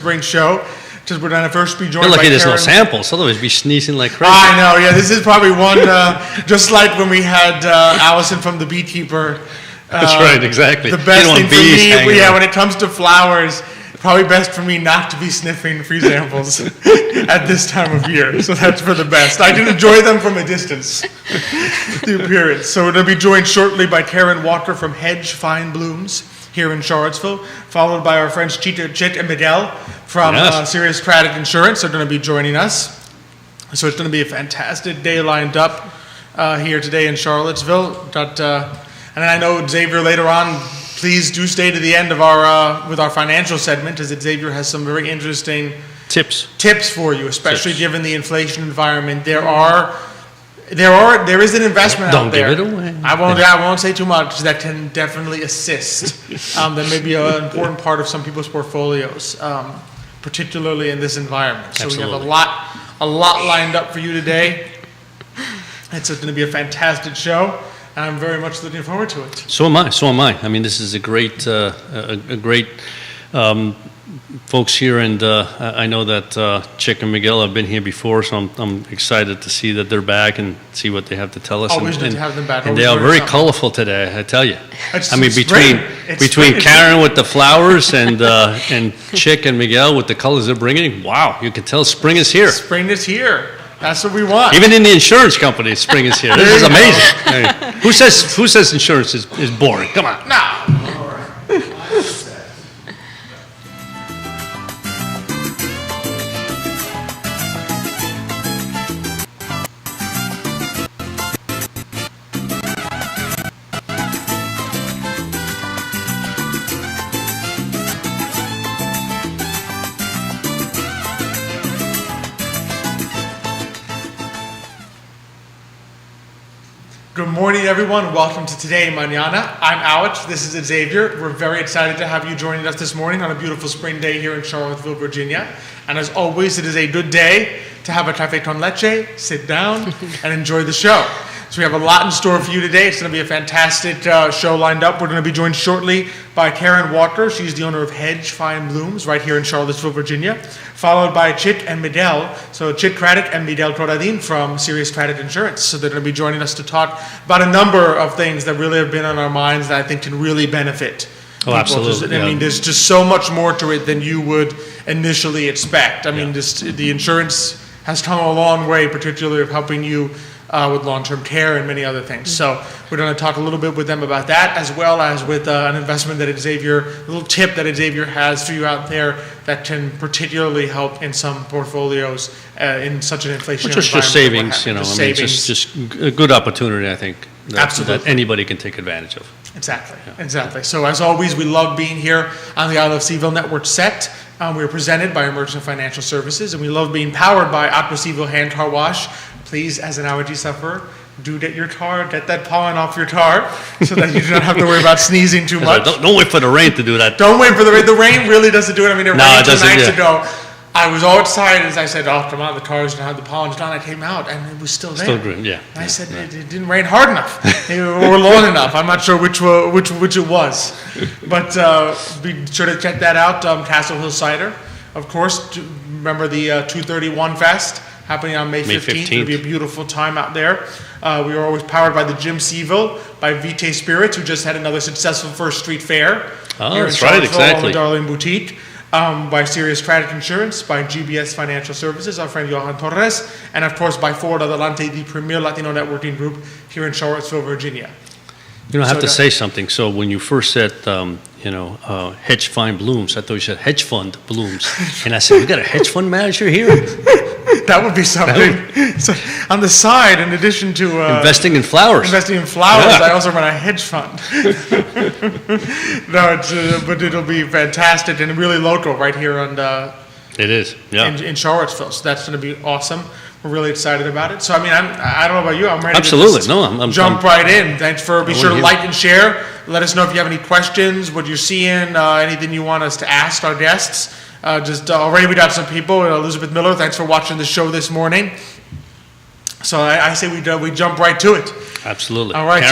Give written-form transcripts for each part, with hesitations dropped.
spring show. We're going to first be joined You're lucky by there's no Karen. samples, otherwise we'd be sneezing like crazy. I know, yeah, this is probably one, just like when we had Allison from The Beekeeper. That's right, exactly. The best You don't thing want for bees me, hanging yeah, around. when it comes to flowers, probably best for me not to be sniffing free samples at this time of year. So that's for the best. I can enjoy them from a distance, the appearance. So we're going to be joined shortly by Karen Walker from Hedge Fine Blooms here in Charlottesville, followed by our friends Chit and Miguel from Yes. Sirius Credit Insurance. They're going to be joining us. So it's going to be a fantastic day lined up here today in Charlottesville. And I know Xavier later on, please do stay to the end of our with our financial segment, as Xavier has some very interesting Tips. tips for you, especially Tips. given the inflation environment. There is an investment Don't out there. give it away. I won't say too much. That can definitely assist. That may be an important part of some people's portfolios, particularly in this environment. So we have Absolutely. a lot lined up for you today. It's going to be a fantastic show, and I'm very much looking forward to it. So am I. I mean, this is a great, folks here, and I know that Chick and Miguel have been here before, so I'm excited to see that they're back and see what they have to tell us. Always good and, to have them back. And Always they are learn very something. colorful today, I tell you. It's I mean, spring. It's between spring. Karen with the flowers and Chick and Miguel with the colors they're bringing, wow, you can tell spring is here. Spring is here. That's what we want. Even in the insurance company, spring is here. This is amazing. Hey, who says insurance is boring? Come on. No. Good morning, everyone. Welcome to Today Mañana. I'm Alex. This is Xavier. We're very excited to have you joining us this morning on a beautiful spring day here in Charlottesville, Virginia. And as always, it is a good day to have a café con leche, sit down, and enjoy the show. So we have a lot in store for you today. It's going to be a fantastic show lined up. We're going to be joined shortly by Karen Walker. She's the owner of Hedge Fine Blooms right here in Charlottesville, Virginia, followed by Chit and Midel. So Chit Craddock and Midel Corradin from Sirius Credit Insurance. So they're going to be joining us to talk about a number of things that really have been on our minds that I think can really benefit people. Absolutely, I mean, there's just so much more to it than you would initially expect. I mean, the insurance has come a long way, particularly of helping you with long-term care and many other things. So we're going to talk a little bit with them about that, as well as with an investment that a little tip that Xavier has for you out there that can particularly help in some portfolios in such an inflationary Just environment. savings, you know, Just I mean, savings. just a good opportunity, I think, that Absolutely. anybody can take advantage of. Exactly. So as always, we love being here on the I Love Seville Network set. We are presented by Emergent Financial Services, and we love being powered by Aqua Seville Hand Car Wash. Please, as an allergy sufferer, do get that pollen off your tar so that you do not have to worry about sneezing too much. Don't wait for the rain to do that. Don't wait for the rain. The rain really doesn't do it. I mean, it No, rained it 2 doesn't, nights yeah. ago. I was all excited as I said, oh, come on, the car's going to have the pollen done. I came out, and it was still there. Still green, yeah. And I said, it didn't rain hard enough or long enough. I'm not sure which it was. But be sure to check that out. Castle Hill Cider, of course. Remember the 231 Fest happening on May 15th. It'll be a beautiful time out there. We are always powered by the Jim Seville, by Vitae Spirits, who just had another successful First Street Fair. Oh, here in that's right, Charlottesville, exactly. on the Darling Boutique. By Sirius Credit Insurance, by GBS Financial Services, our friend Johan Torres, and of course by Ford Adelante, the premier Latino networking group here in Charlottesville, Virginia. You know, I have So to that- say something. So when you first said, hedge fine blooms, I thought you said hedge fund blooms. And I said, we got a hedge fund manager here? That would be something. So on the side, in addition to Investing in flowers. investing in flowers, Yeah. I also run a hedge fund. No, but it'll be fantastic and really local right here It is, yeah. in Charlottesville. So that's going to be awesome. We're really excited about it. So, I mean, I don't know about you. I'm ready Absolutely. to just No, I'm- jump right in. Thanks for, be I sure to wanna like and share. Let us know if you have any questions, what you're seeing, anything you want us to ask our guests. Already we got some people. Elizabeth Miller, thanks for watching the show this morning. So I say we jump right to it. Absolutely. All right,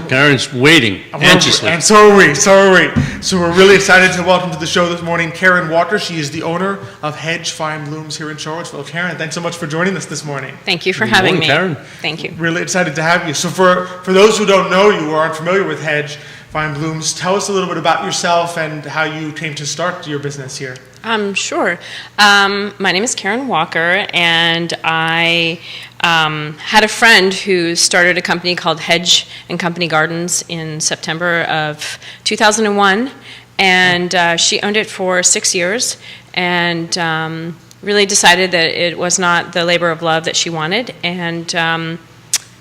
Karen's waiting anxiously. And so are we. So we're really excited to welcome to the show this morning Karen Walker. She is the owner of Hedge Fine Blooms here in Charlottesville. Karen, thanks so much for joining us this morning. Thank you for having me. Karen. Thank you. Really excited to have you. So for those who don't know you or aren't familiar with Hedge Fine Blooms, tell us a little bit about yourself and how you came to start your business here. Sure. My name is Karen Walker, and I had a friend who started a company called Hedge and Company Gardens in September of 2001, and she owned it for 6 years, and really decided that it was not the labor of love that she wanted, and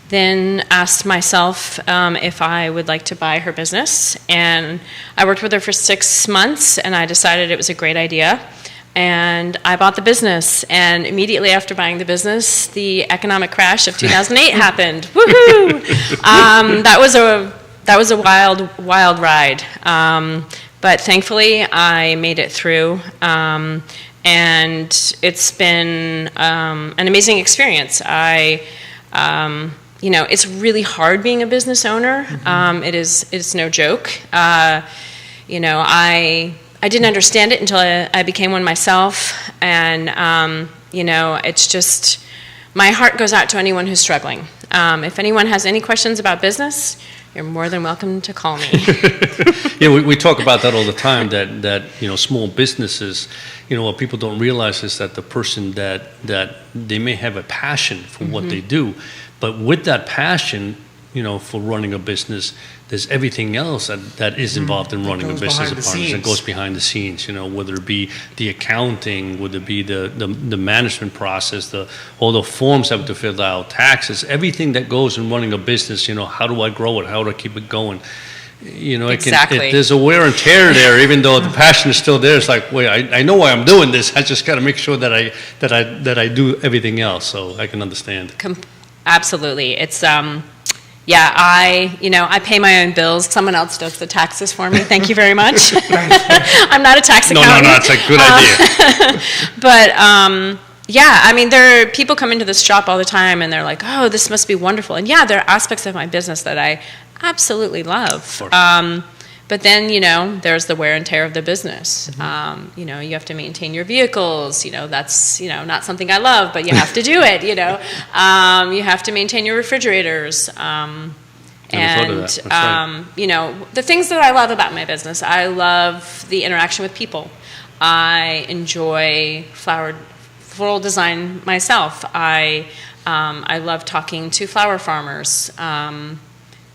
then asked myself if I would like to buy her business. And I worked with her for 6 months, and I decided it was a great idea. And I bought the business. And immediately after buying the business, the economic crash of 2008 happened. Woohoo! That was a wild ride. But thankfully, I made it through. And it's been an amazing experience. It's really hard being a business owner. It's no joke. I didn't understand it until I became one myself, and it's just, my heart goes out to anyone who's struggling. If anyone has any questions about business, you're more than welcome to call me. Yeah, we talk about that all the time, that small businesses, what people don't realize is that the person that they may have a passion for what they do, but with that passion, for running a business, there's everything else that is involved in running a business that goes behind the scenes, whether it be the accounting, whether it be the management process, all the forms that have to fill out, taxes, everything that goes in running a business, how do I grow it? How do I keep it going? Exactly. There's a wear and tear there, even though the passion is still there. It's like, wait, I know why I'm doing this. I just got to make sure that I do everything else, so I can understand. Absolutely. It's I pay my own bills. Someone else does the taxes for me. Thank you very much. I'm not a tax accountant. No, it's a good idea. But there are people come into this shop all the time, and they're like, "Oh, this must be wonderful." And there are aspects of my business that I absolutely love. But then, there's the wear and tear of the business. You have to maintain your vehicles. That's, not something I love, but you have to do it, You have to maintain your refrigerators. The things that I love about my business, I love the interaction with people. I enjoy floral design myself. I love talking to flower farmers.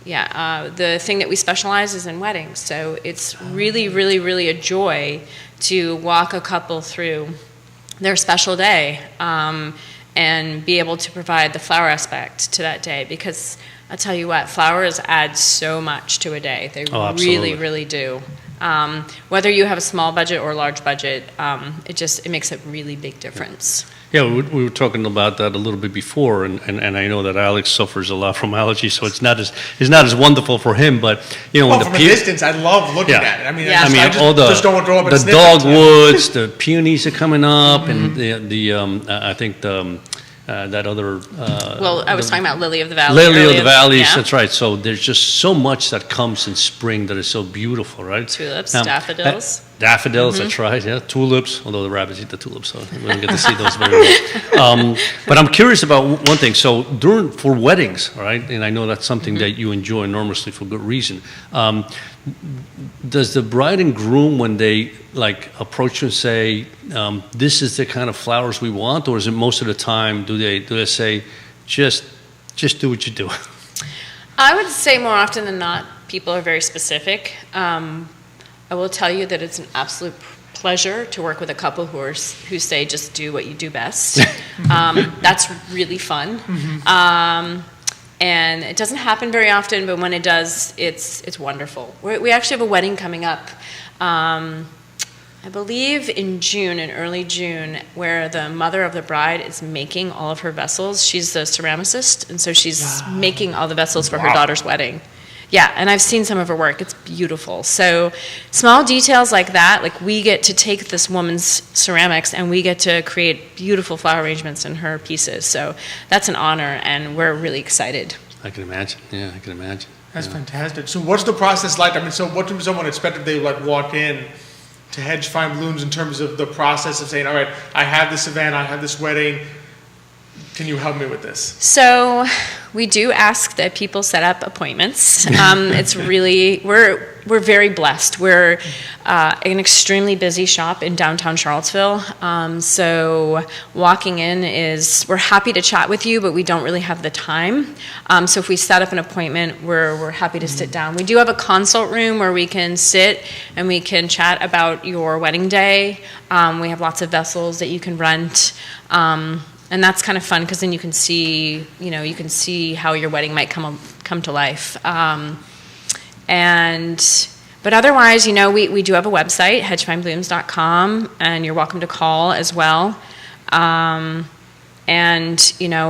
The thing that we specialize is in weddings, so it's really, really, really a joy to walk a couple through their special day and be able to provide the flower aspect to that day, because I'll tell you what, flowers add so much to a day. They really, really do. Whether you have a small budget or a large budget, it makes a really big difference. Yeah, we were talking about that a little bit before, and I know that Alex suffers a lot from allergies, so it's not as wonderful for him. But from a distance, I love looking at it. I just don't want to go up and sniff dogwoods, the peonies are coming up, and I think that other. I was talking about Lily of the Valley. Lily of the Valleys, that's right. So there's just so much that comes in spring that is so beautiful, right? Tulips, daffodils. Daffodils, that's right, yeah. Tulips, although the rabbits eat the tulips, so we don't get to see those very well. But I'm curious about one thing. So for weddings, all right, and I know that's something that you enjoy enormously for good reason. Does the bride and groom, when they approach you and say, this is the kind of flowers we want, or is it most of the time do they say, just do what you do? I would say more often than not, people are very specific. I will tell you that it's an absolute pleasure to work with a couple who say just do what you do best. That's really fun. And it doesn't happen very often, but when it does, it's wonderful. We actually have a wedding coming up, I believe in early June, where the mother of the bride is making all of her vessels. She's the ceramicist, and so she's making all the vessels for her daughter's wedding. Yeah, and I've seen some of her work. It's beautiful. So small details like that, like we get to take this woman's ceramics and we get to create beautiful flower arrangements in her pieces. So that's an honor, and we're really excited. I can imagine. Yeah, I can imagine. That's fantastic. So what's the process like? I mean, so what does someone expect if they like walk in to Hedge Fine Blooms in terms of the process of saying, all right, I have this event, I have this wedding, can you help me with this? So we do ask that people set up appointments. It's really, we're very blessed. We're an extremely busy shop in downtown Charlottesville. So walking in we're happy to chat with you, but we don't really have the time. So if we set up an appointment, we're happy to sit down. We do have a consult room where we can sit and we can chat about your wedding day. We have lots of vessels that you can rent. And that's kind of fun because then you can see how your wedding might come to life. But otherwise, we do have a website, hedgefineblooms.com, and you're welcome to call as well.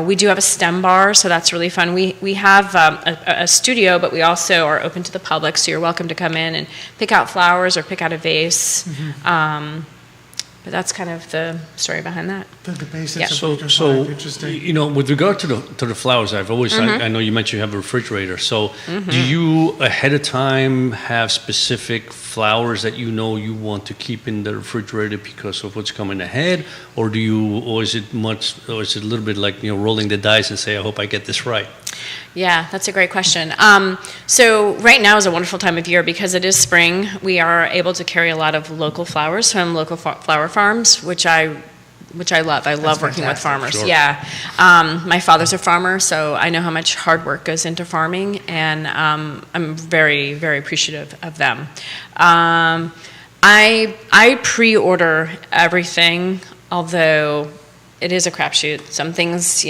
We do have a STEM bar, so that's really fun. We have a studio, but we also are open to the public, so you're welcome to come in and pick out flowers or pick out a vase. Mm-hmm. But that's kind of the story behind that. The basics Yeah. of So, interesting. with regard to the flowers, I've always, I know you mentioned you have a refrigerator. So, do you ahead of time have specific flowers that you want to keep in the refrigerator because of what's coming ahead, or is it a little bit like rolling the dice and say, I hope I get this right? Yeah, that's a great question. So right now is a wonderful time of year because it is spring. We are able to carry a lot of local flowers from local flower farms, which I love. I love working with farmers. Sure. Yeah. My father's a farmer, so I know how much hard work goes into farming, and I'm very, very appreciative of them. I pre-order everything, although it is a crapshoot. Some things,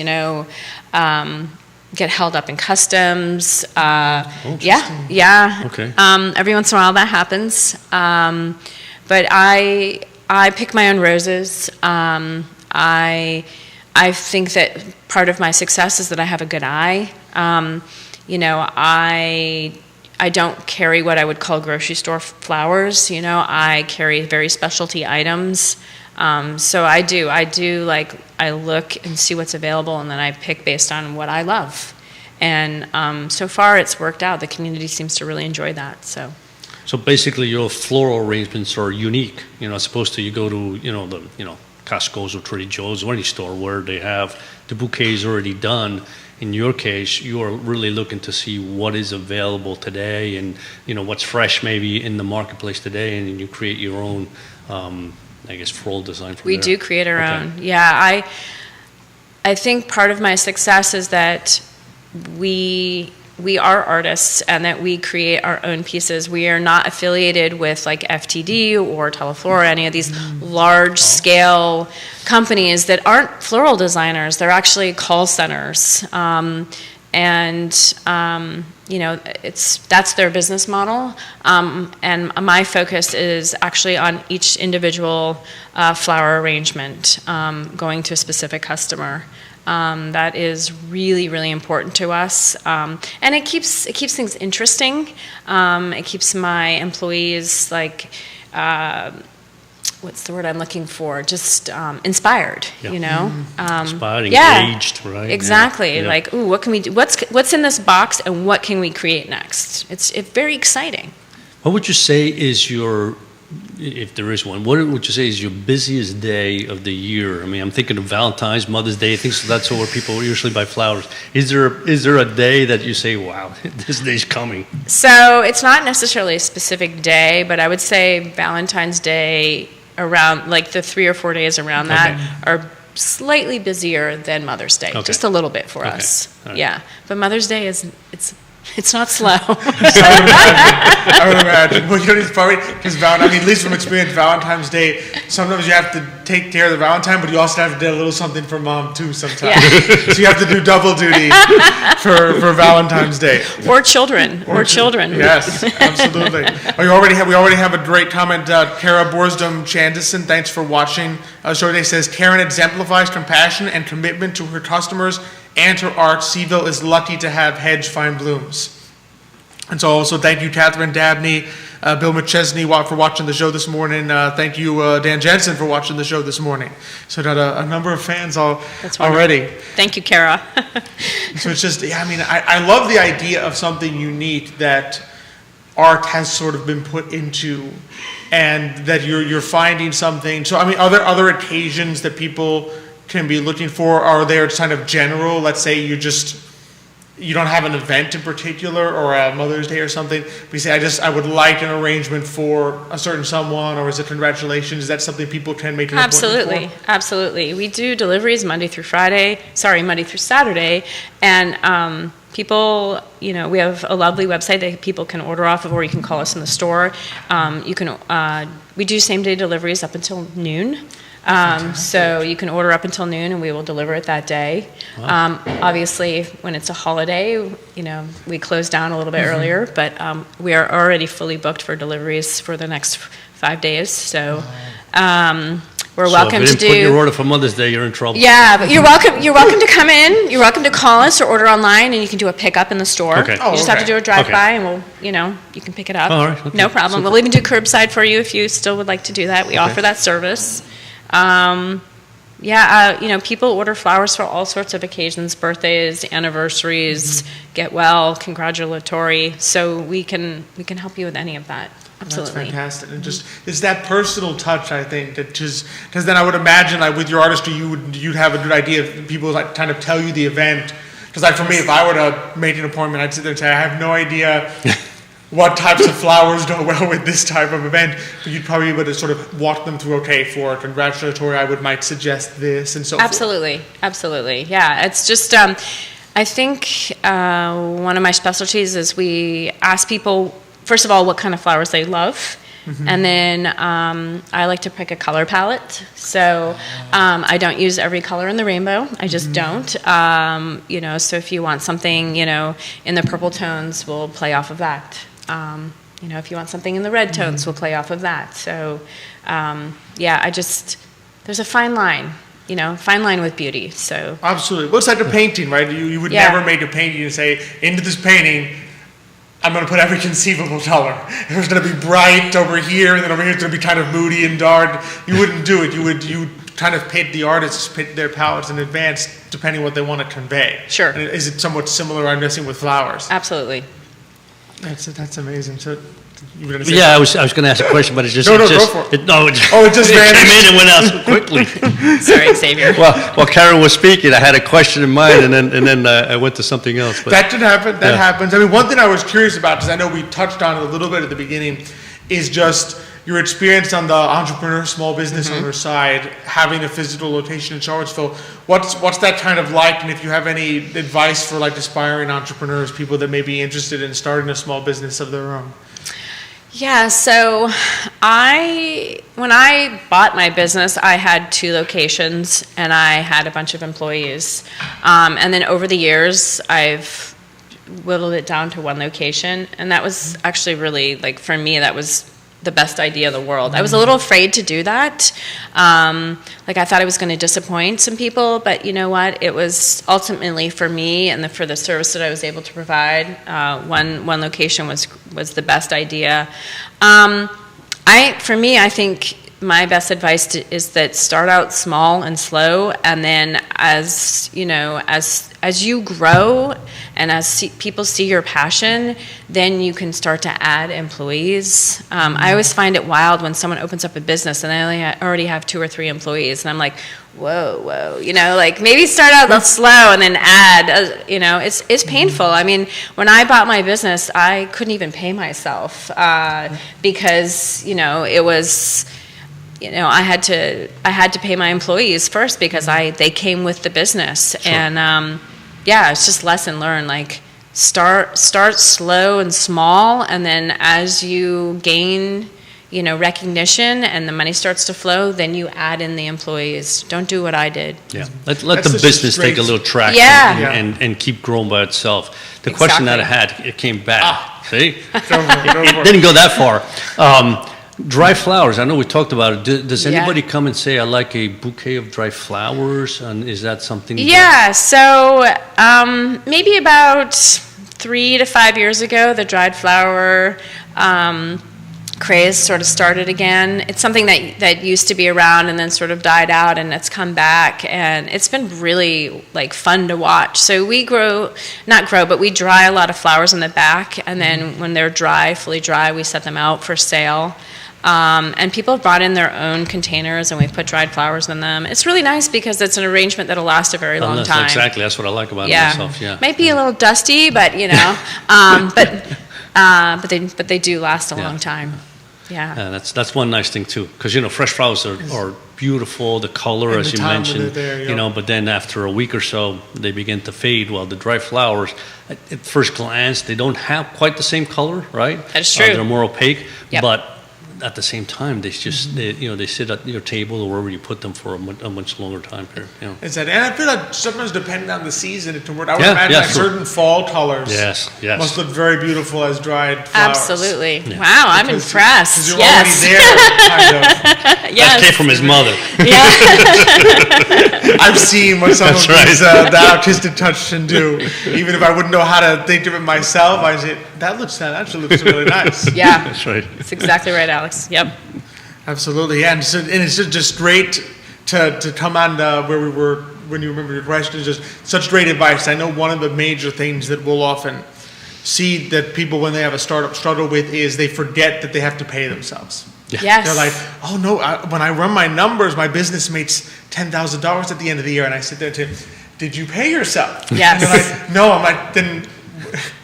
get held up in customs. Yeah. Okay. Every once in a while that happens. But I pick my own roses. I think that part of my success is that I have a good eye. I don't carry what I would call grocery store flowers. I carry very specialty items. So I do I look and see what's available, and then I pick based on what I love. And so far it's worked out. The community seems to really enjoy that. So basically, your floral arrangements are unique. As opposed to you go to Costco's or Trader Joe's or any store where they have the bouquets already done. In your case, you are really looking to see what is available today and what's fresh maybe in the marketplace today, and you create your own, floral design. We do create our own. Yeah, I think part of my success is that we are artists and that we create our own pieces. We are not affiliated with like FTD or Teleflora, any of these large-scale companies that aren't floral designers. They're actually call centers. That's their business model. And my focus is actually on each individual flower arrangement, going to a specific customer. That is really, really important to us, and it keeps things interesting. It keeps my employees what's the word I'm looking for? Just inspired, Inspired, engaged, right? Exactly. Yeah. Like, ooh, what can we do? What's in this box, and what can we create next? It's very exciting. What would you say is if there is one, what would you say is your busiest day of the year? I mean, I'm thinking of Valentine's, Mother's Day, things that's where people usually buy flowers. Is there a day that you say, wow, this day's coming? So it's not necessarily a specific day, but I would say Valentine's Day around like the 3 or 4 days around that are slightly busier than Mother's Day, just a little bit for us. Right. Yeah, but Mother's Day it's not slow. I would imagine. Well, it's probably because at least from experience, Valentine's Day, sometimes you have to take care of the Valentine, but you also have to do a little something for mom too sometimes. Yeah. So you have to do double duty for Valentine's Day. Or children. Yes, absolutely. We already have a great comment. Kara Borsdom Chandison, thanks for watching. Show today says, Karen exemplifies compassion and commitment to her customers and her art. Seville is lucky to have Hedge Fine Blooms. And so also thank you, Catherine Dabney, Bill McChesney for watching the show this morning. Thank you, Dan Jensen, for watching the show this morning. So got a number of fans already. Thank you, Kara. So it's just, yeah, I mean, I love the idea of something unique that art has sort of been put into, and that you're finding something. So, I mean, are there other occasions that people can be looking for? Are they kind of general? Let's say you don't have an event in particular, or a Mother's Day or something, but you say, I would like an arrangement for a certain someone, or is it congratulations? Is that something people can make an appointment for? Absolutely. We do deliveries Monday through Saturday, and people, we have a lovely website that people can order off of, or you can call us in the store. We do same-day deliveries up until noon. So you can order up until noon, and we will deliver it that day. Wow. Obviously, when it's a holiday, we close down a little bit earlier, but we are already fully booked for deliveries for the next 5 days. So we're welcome to do. So if you didn't put your order for Mother's Day, you're in trouble. Yeah, but you're welcome. You're welcome to come in. You're welcome to call us or order online, and you can do a pickup in the store. Okay. You just have to do a drive-by, and we'll, you can pick it up. All right. Okay. No problem. Super. We'll even do curbside for you if you still would like to do that. We offer that service. People order flowers for all sorts of occasions, birthdays, anniversaries, get well, congratulatory. So we can help you with any of that. Absolutely. That's fantastic. And just, it's that personal touch, I think, that just, because then I would imagine, like, with your artistry, you'd have a good idea if people like kind of tell you the event. Because like for me, if I were to make an appointment, I'd sit there and say, I have no idea what types of flowers go well with this type of event, but you'd probably be able to sort of walk them through, okay, for congratulatory, might suggest this, and so forth. Absolutely. Yeah, it's just, I think one of my specialties is we ask people, first of all, what kind of flowers they love. And then I like to pick a color palette. So I don't use every color in the rainbow. I just don't. So if you want something, in the purple tones, we'll play off of that. If you want something in the red tones, we'll play off of that. So, there's a fine line, fine line with beauty. So absolutely. Well, it's like a painting, right? You would never make a painting and say, into this painting, I'm going to put every conceivable color. If it's going to be bright over here, and then over here it's going to be kind of moody and dark, you wouldn't do it. You kind of paint the artists, paint their palettes in advance, depending on what they want to convey. Sure. And is it somewhat similar, I'm guessing, with flowers? Absolutely. That's amazing. So, you were going to say I was going to ask a question, but it just go for it. It just came vanished. in and went out so quickly. Sorry, Xavier. While Karen was speaking, I had a question in mind, and then I went to something else. But that did happen. That happens. I mean, one thing I was curious about, because I know we touched on it a little bit at the beginning, is just your experience on the entrepreneur, small business owner side, having a physical location in Charlottesville. What's that kind of like? And if you have any advice for like aspiring entrepreneurs, people that may be interested in starting a small business of their own. Yeah, so when I bought my business, I had 2 locations and I had a bunch of employees. And then over the years, I've whittled it down to 1 location. And that was actually really, for me, that was the best idea in the world. I was a little afraid to do that. I thought I was going to disappoint some people, but you know what? It was ultimately for me and for the service that I was able to provide. One location was the best idea. I think my best advice is that start out small and slow, and then as you grow and as people see your passion, then you can start to add employees. I always find it wild when someone opens up a business and they already have 2 or 3 employees, and I'm like, whoa, maybe start out slow and then add. It's painful. I mean, when I bought my business, I couldn't even pay myself because it was. I had to pay my employees first because they came with the business. Sure. And it's just lesson learned. Start slow and small, and then as you gain recognition and the money starts to flow, then you add in the employees. Don't do what I did. Yeah, let the business take a little traction and keep growing by itself. The question that I had, it came back. See, it didn't go that far. Dry flowers, I know we talked about it. Does anybody come and say, I like a bouquet of dry flowers? And is that something? So maybe about 3 to 5 years ago, the dried flower craze sort of started again. It's something that used to be around and then sort of died out, and it's come back, and it's been really like fun to watch. So we but we dry a lot of flowers in the back, and then when they're dry, fully dry, we set them out for sale. And people have brought in their own containers, and we've put dried flowers in them. It's really nice because it's an arrangement that'll last a very long time. Exactly, that's what I like about it myself. Yeah, might be a little dusty, but but they do last a long time. Yeah, that's one nice thing too, because fresh flowers are beautiful. The color, as you mentioned, but then after a week or so, they begin to fade. While the dry flowers, at first glance, they don't have quite the same color, right? That's true. They're more opaque, Yep. but at the same time, they just they sit at your table or wherever you put them for a much longer time period. And I feel like sometimes depending on the season, it can work. I would imagine certain fall colors must look very beautiful as dried flowers. Absolutely. Yeah. Wow, I'm impressed. Because you're already there, kind of. Yes. That came from his mother. Yeah. I've seen what some of these the artistic touch can do. Even if I wouldn't know how to think of it myself, I say that actually looks really nice. Yeah, that's right. That's exactly right, Alex. Yep. Absolutely, yeah, and it's just great to come on where we were when you remember your question. Is just such great advice. I know one of the major things that we'll often see that people, when they have a startup, struggle with is they forget that they have to pay themselves. Yeah. Yes. They're like, oh no, when I run my numbers, my business makes $10,000 at the end of the year, and I sit there and say, did you pay yourself? Yes. And they're like, no. I'm like, then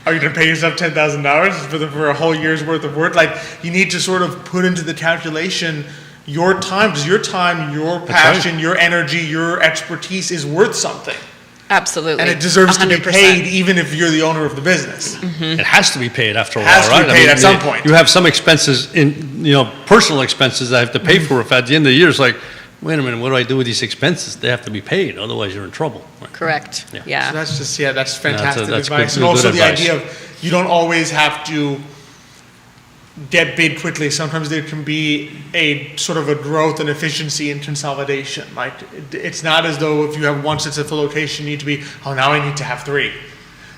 are you going to pay yourself $10,000 for a whole year's worth of work? Like, you need to sort of put into the calculation your time, because your time, your passion, your energy, your expertise is worth something. Absolutely. And it deserves 100%. To be paid, even if you're the owner of the business. Mm-hmm. It has to be paid after a while, right? It has to be paid at some point. You have some expenses personal expenses that I have to pay for. If at the end of the year, it's like, wait a minute, what do I do with these expenses? They have to be paid, otherwise you're in trouble. Right? Correct. Yeah. So that's fantastic that's advice. good, and also the advice. idea of you don't always have to get big quickly. Sometimes there can be a sort of a growth and efficiency in consolidation. Like, it's not as though if you have one successful location, you need to be, now I need to have 3.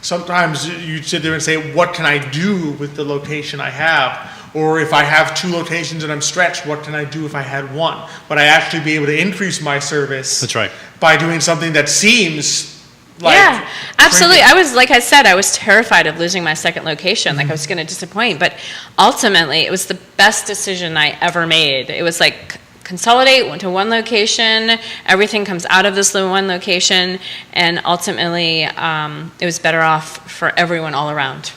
Sometimes you sit there and say, what can I do with the location I have? Or if I have 2 locations and I'm stretched, what can I do if I had 1? Would I actually be able to increase my service? That's right. By doing something that seems like... Yeah, absolutely. I was terrified of losing my second location. Like I was going to disappoint. But ultimately, it was the best decision I ever made. It was like, consolidate, went to one location, everything comes out of this one location, and ultimately, it was better off for everyone all around,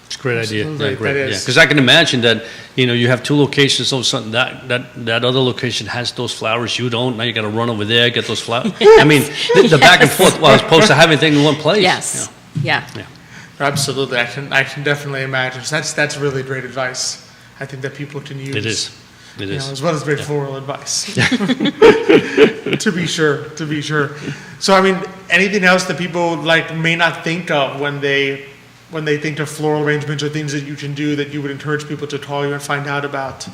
It's a great idea. Absolutely. Yeah, great. That Yeah, is. because I can imagine that you have 2 locations. All of a sudden, that other location has those flowers. You don't. Now you got to run over there, get those flowers. Yes. I mean, the back and forth. Well, as opposed to having everything in one place. Yes. Yeah. Absolutely. I can definitely imagine. So that's really great advice. I think that people can use. It is. It is. As well as great floral advice. To be sure. So, I mean, anything else that people may not think of when they think of floral arrangements or things that you can do that you would encourage people to call you and find out about?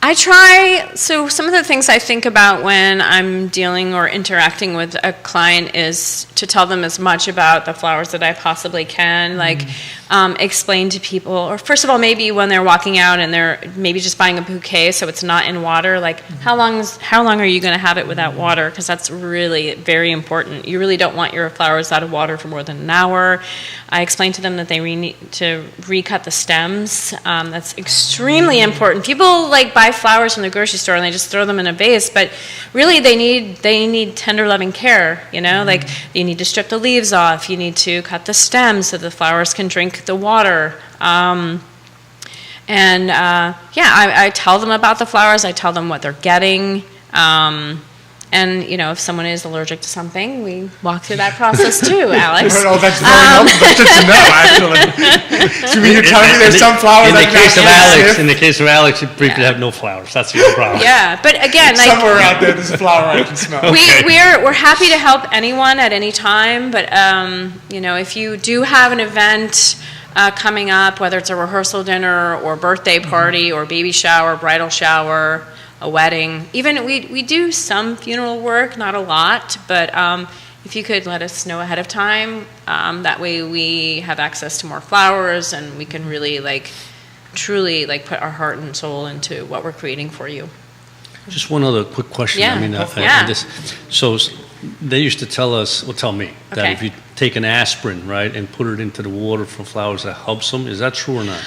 I try, so some of the things I think about when I'm dealing or interacting with a client is to tell them as much about the flowers that I possibly can, explain to people, or first of all, maybe when they're walking out and they're maybe just buying a bouquet so it's not in water, how long are you going to have it without water? Because that's really very important. You really don't want your flowers out of water for more than an hour. I explain to them that they need to recut the stems. That's extremely important. People buy flowers from the grocery store and they just throw them in a vase, but really they need tender, loving care. You need to strip the leaves off. You need to cut the stems so the flowers can drink the water. I tell them about the flowers. I tell them what they're getting. And, if someone is allergic to something, we walk through that process too, Alex. Oh, that's very helpful. That's good to know, actually. So you're telling me there's some flowers in the case of Alex, you briefly have no flowers. That's your problem. Yeah, but again, somewhere out there, there's a flower I can smell. We're happy to help anyone at any time, but, if you do have an event coming up, whether it's a rehearsal dinner or birthday party or baby shower, bridal shower, a wedding. Even we do some funeral work, not a lot, but if you could let us know ahead of time, that way we have access to more flowers and we can really truly put our heart and soul into what we're creating for you. Just one other quick question. Yeah, I mean, go for it. They used to tell me that Okay. if you take an aspirin, right, and put it into the water for flowers, that helps them. Is that true or not?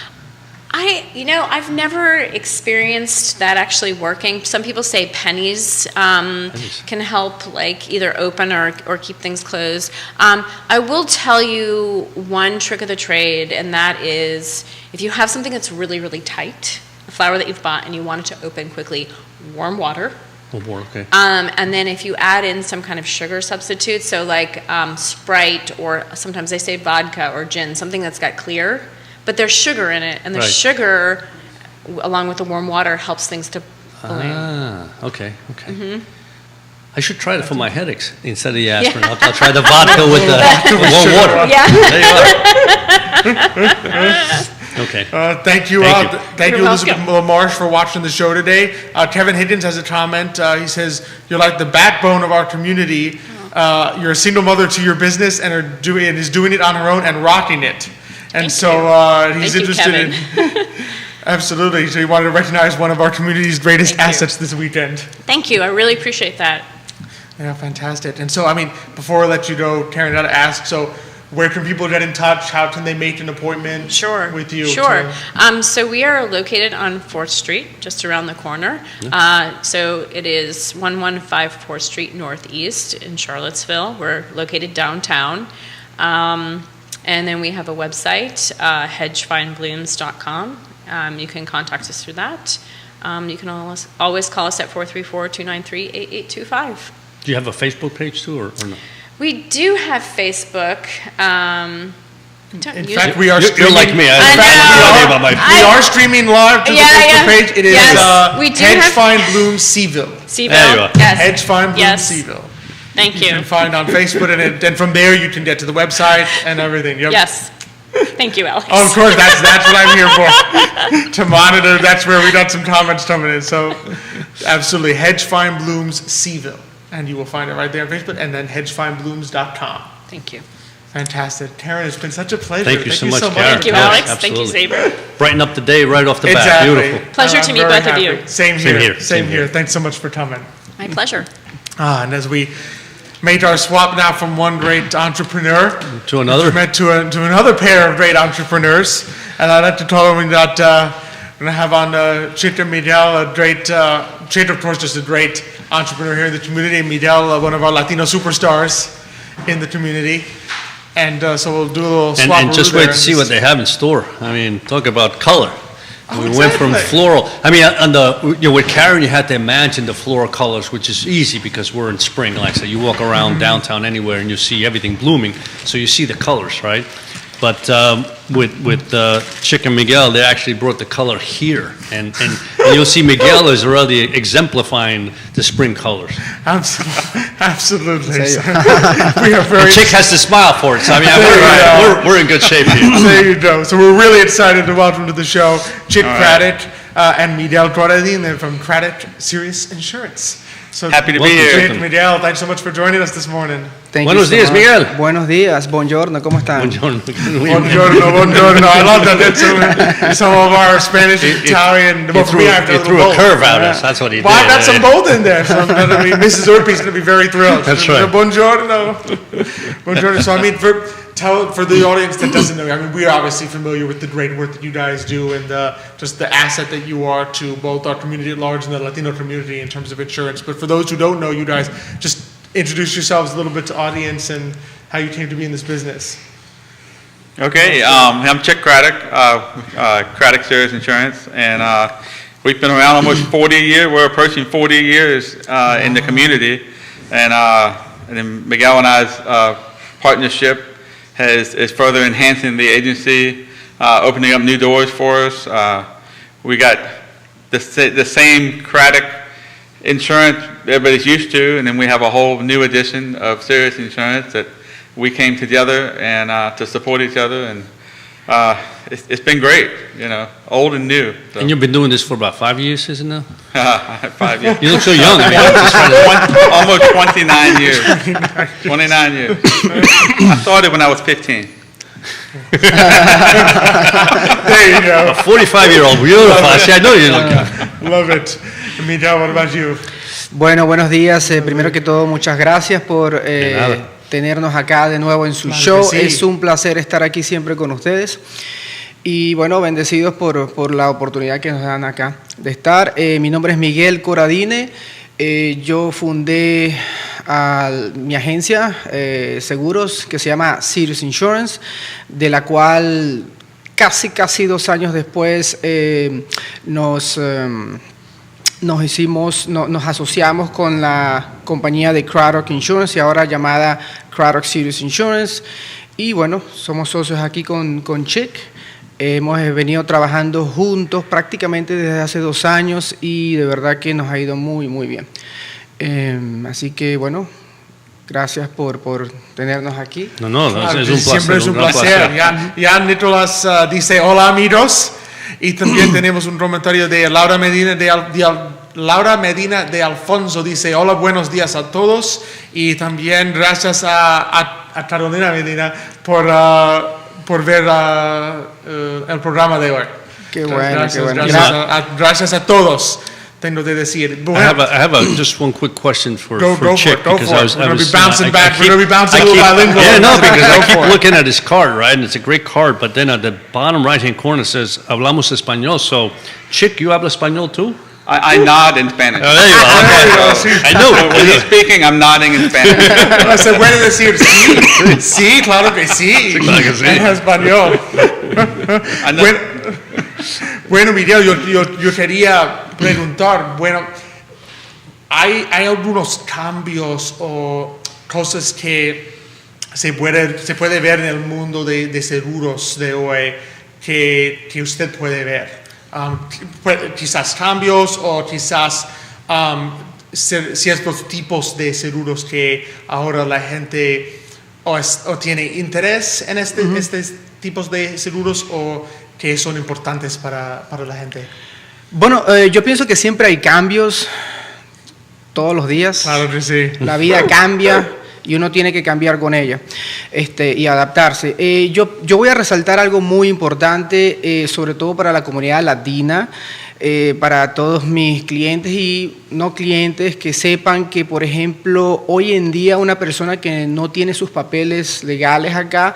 I've never experienced that actually working. Some people say pennies can help either open or keep things closed. I will tell you one trick of the trade, and that is if you have something that's really, really tight, a flower that you've bought and you want it to open quickly, warm water. Okay. And then if you add in some kind of sugar substitute, so Sprite, or sometimes they say vodka or gin, something that's got clear, but there's sugar in it, and the Right. sugar, along with the warm water, helps things to balloon. Okay. I should try that for my headaches instead of the aspirin. I'll try the vodka with the warm water. Yeah. There you are. Okay. Thank you, Thank you. You're Elizabeth welcome. LaMarche, for watching the show today. Kevin Higgins has a comment. He says, "You're like the backbone of our community. You're a single mother to your business and is doing it on her own and rocking it." And he's Thank you, interested in. Absolutely. So he wanted to recognize one of our community's greatest Thank you. assets this weekend. Thank you. I really appreciate that. Yeah, fantastic. And so, before I let you go, Karen, I got to ask, so where can people get in touch? How can they make an appointment with you? Sure. So we are located on 4th Street, just around the corner. So it is 1154 4th Street Northeast in Charlottesville. We're located downtown. And then we have a website, hedgefineblooms.com. You can contact us through that. You can always call us at 434-293-8825. Do you have a Facebook page too, or no? We do have Facebook. In fact, we are You're streaming. like me. I I know. about my We are streaming live to the Facebook page. It is Yes, we do Hedge have- Fine Bloom Seville. Seville. There you are. Yes. Hedge Fine Bloom Yes. Seville. Thank You you. can find on Facebook, and then from there you can get to the website and everything. Yep. Yes. Thank you, Alex. Oh, of course, that's what I'm here for. To monitor, that's where we got some comments coming in. So, absolutely, Hedge Fine Blooms Seville. And you will find it right there on Facebook, and then hedgefineblooms.com. Thank you. Fantastic. Karen, it's been such a pleasure. Thank you so much, Karen. Thank you, Yes, Alex. Thank you, absolutely. Xavier. Brighten up the day right off the bat. Exactly. Beautiful. Pleasure to I'm meet very both of you. happy. Same here. Same here. Thanks so much for coming. My pleasure. And as we made our swap now from one great entrepreneur To another. to another pair of great entrepreneurs, and I'd like to tell them that we're going to have on Chita Miguel, a great, Chita, of course, just a great entrepreneur here in the community, and Miguel, one of our Latino superstars in the community. And so we'll do a little swap. And just wait to see what they have in store. I mean, talk about color. We went from exactly. floral. I mean, with Karen, you had to imagine the floral colors, which is easy because we're in spring. Like I said, you walk around downtown anywhere and you see everything blooming, so you see the colors, right? But with Chick and Miguel, they actually brought the color here, and you'll see Miguel is already exemplifying the spring colors. Absolutely. So, we are very And Chick has to smile for it. So I mean, we're in good shape here. There you go. So we're really excited to welcome to the show Chick Craddock and Miguel Corradin. They're from Craddock Serious Insurance. So Happy to be welcome, here. Chick, Miguel, thanks so much for joining us this morning. Thank Buenos you so días, much. Miguel. Buenos días, buongiorno, ¿cómo están? Buongiorno. I love that. That's some of our Spanish, Italian. He threw a curve at us. That's what he did. Well, I've got some both in there. So Mrs. Urpi's going to be very thrilled. That's right. Buongiorno. So I mean, for the audience that doesn't know, I mean, we are obviously familiar with the great work that you guys do and just the asset that you are to both our community at large and the Latino community in terms of insurance. But for those who don't know you guys, just introduce yourselves a little bit to audience and how you came to be in this business. Okay, I'm Chick Craddock, Craddock Serious Insurance, and we've been around almost 40 years. We're approaching 40 years in the community, and then Miguel and I's partnership is further enhancing the agency, opening up new doors for us. We got the same Craddock insurance everybody's used to, and then we have a whole new edition of Serious Insurance that we came together and to support each other, and It's been great, you know, old and new. So. And you've been doing this for about 5 years, isn't it? 5 years. You look so young. I mean, I'm just trying to- Almost 29 years. 29 years. I started when I was 15. There you go. 45-year-old, beautiful. I see, I know you look young. Love it. Miguel, what about you? Bueno, buenos días. Primero que todo, muchas gracias por nada. tenernos acá de nuevo en su Claro show. que sí. Es un placer estar aquí siempre con ustedes. Y bueno, bendecidos por la oportunidad que nos dan acá de estar. Mi nombre es Miguel Coradine. Yo fundé mi agencia seguros que se llama Sirius Insurance, de la cual casi 2 años después nos asociamos con la compañía de Craddock Insurance y ahora llamada Craddock Sirius Insurance. Y bueno, somos socios aquí con Chick. Hemos venido trabajando juntos prácticamente desde hace 2 años y de verdad que nos ha ido muy bien. Así que bueno, gracias por tenernos aquí. No, Claro, es un placer. siempre es un gran placer. Ya Nicolás dice hola amigos y también tenemos un comentario de Laura Medina Laura Medina de Alfonso dice hola, buenos días a todos y también gracias a Carolina Medina por ver el programa de hoy. Qué bueno, Gracias, qué bueno. gracias a todos, tengo que decir. I have just one quick question for Go for Chick it, go because for it. We're gonna be bouncing I back. keep- We're gonna be bouncing I a little keep- bilingual. Yeah, no, because I Go keep for it. looking at his card, right, and it's a great card, but then at the bottom right-hand corner it says "Hablamos español." So, Chick, you habla español too? I nod in Spanish. Oh, there you go. There you go, Okay. sí. I know. When he's speaking, I'm nodding in Spanish. Se puede decir sí, sí, claro que sí, claro que sí. en español. I know- Bueno, Miguel, yo quería preguntar, bueno, ¿hay algunos cambios o cosas que se puede ver en el mundo de seguros de hoy que usted puede ver? Quizás cambios o quizás ciertos tipos de seguros que ahora la gente o tiene interés en estos tipos de seguros o que son importantes para la gente. Bueno, yo pienso que siempre hay cambios todos los días. Claro que sí. La vida cambia y uno tiene que cambiar con ella y adaptarse. Yo voy a resaltar algo muy importante, sobre todo para la comunidad latina, para todos mis clientes y no clientes, que sepan que, por ejemplo, hoy en día una persona que no tiene sus papeles legales acá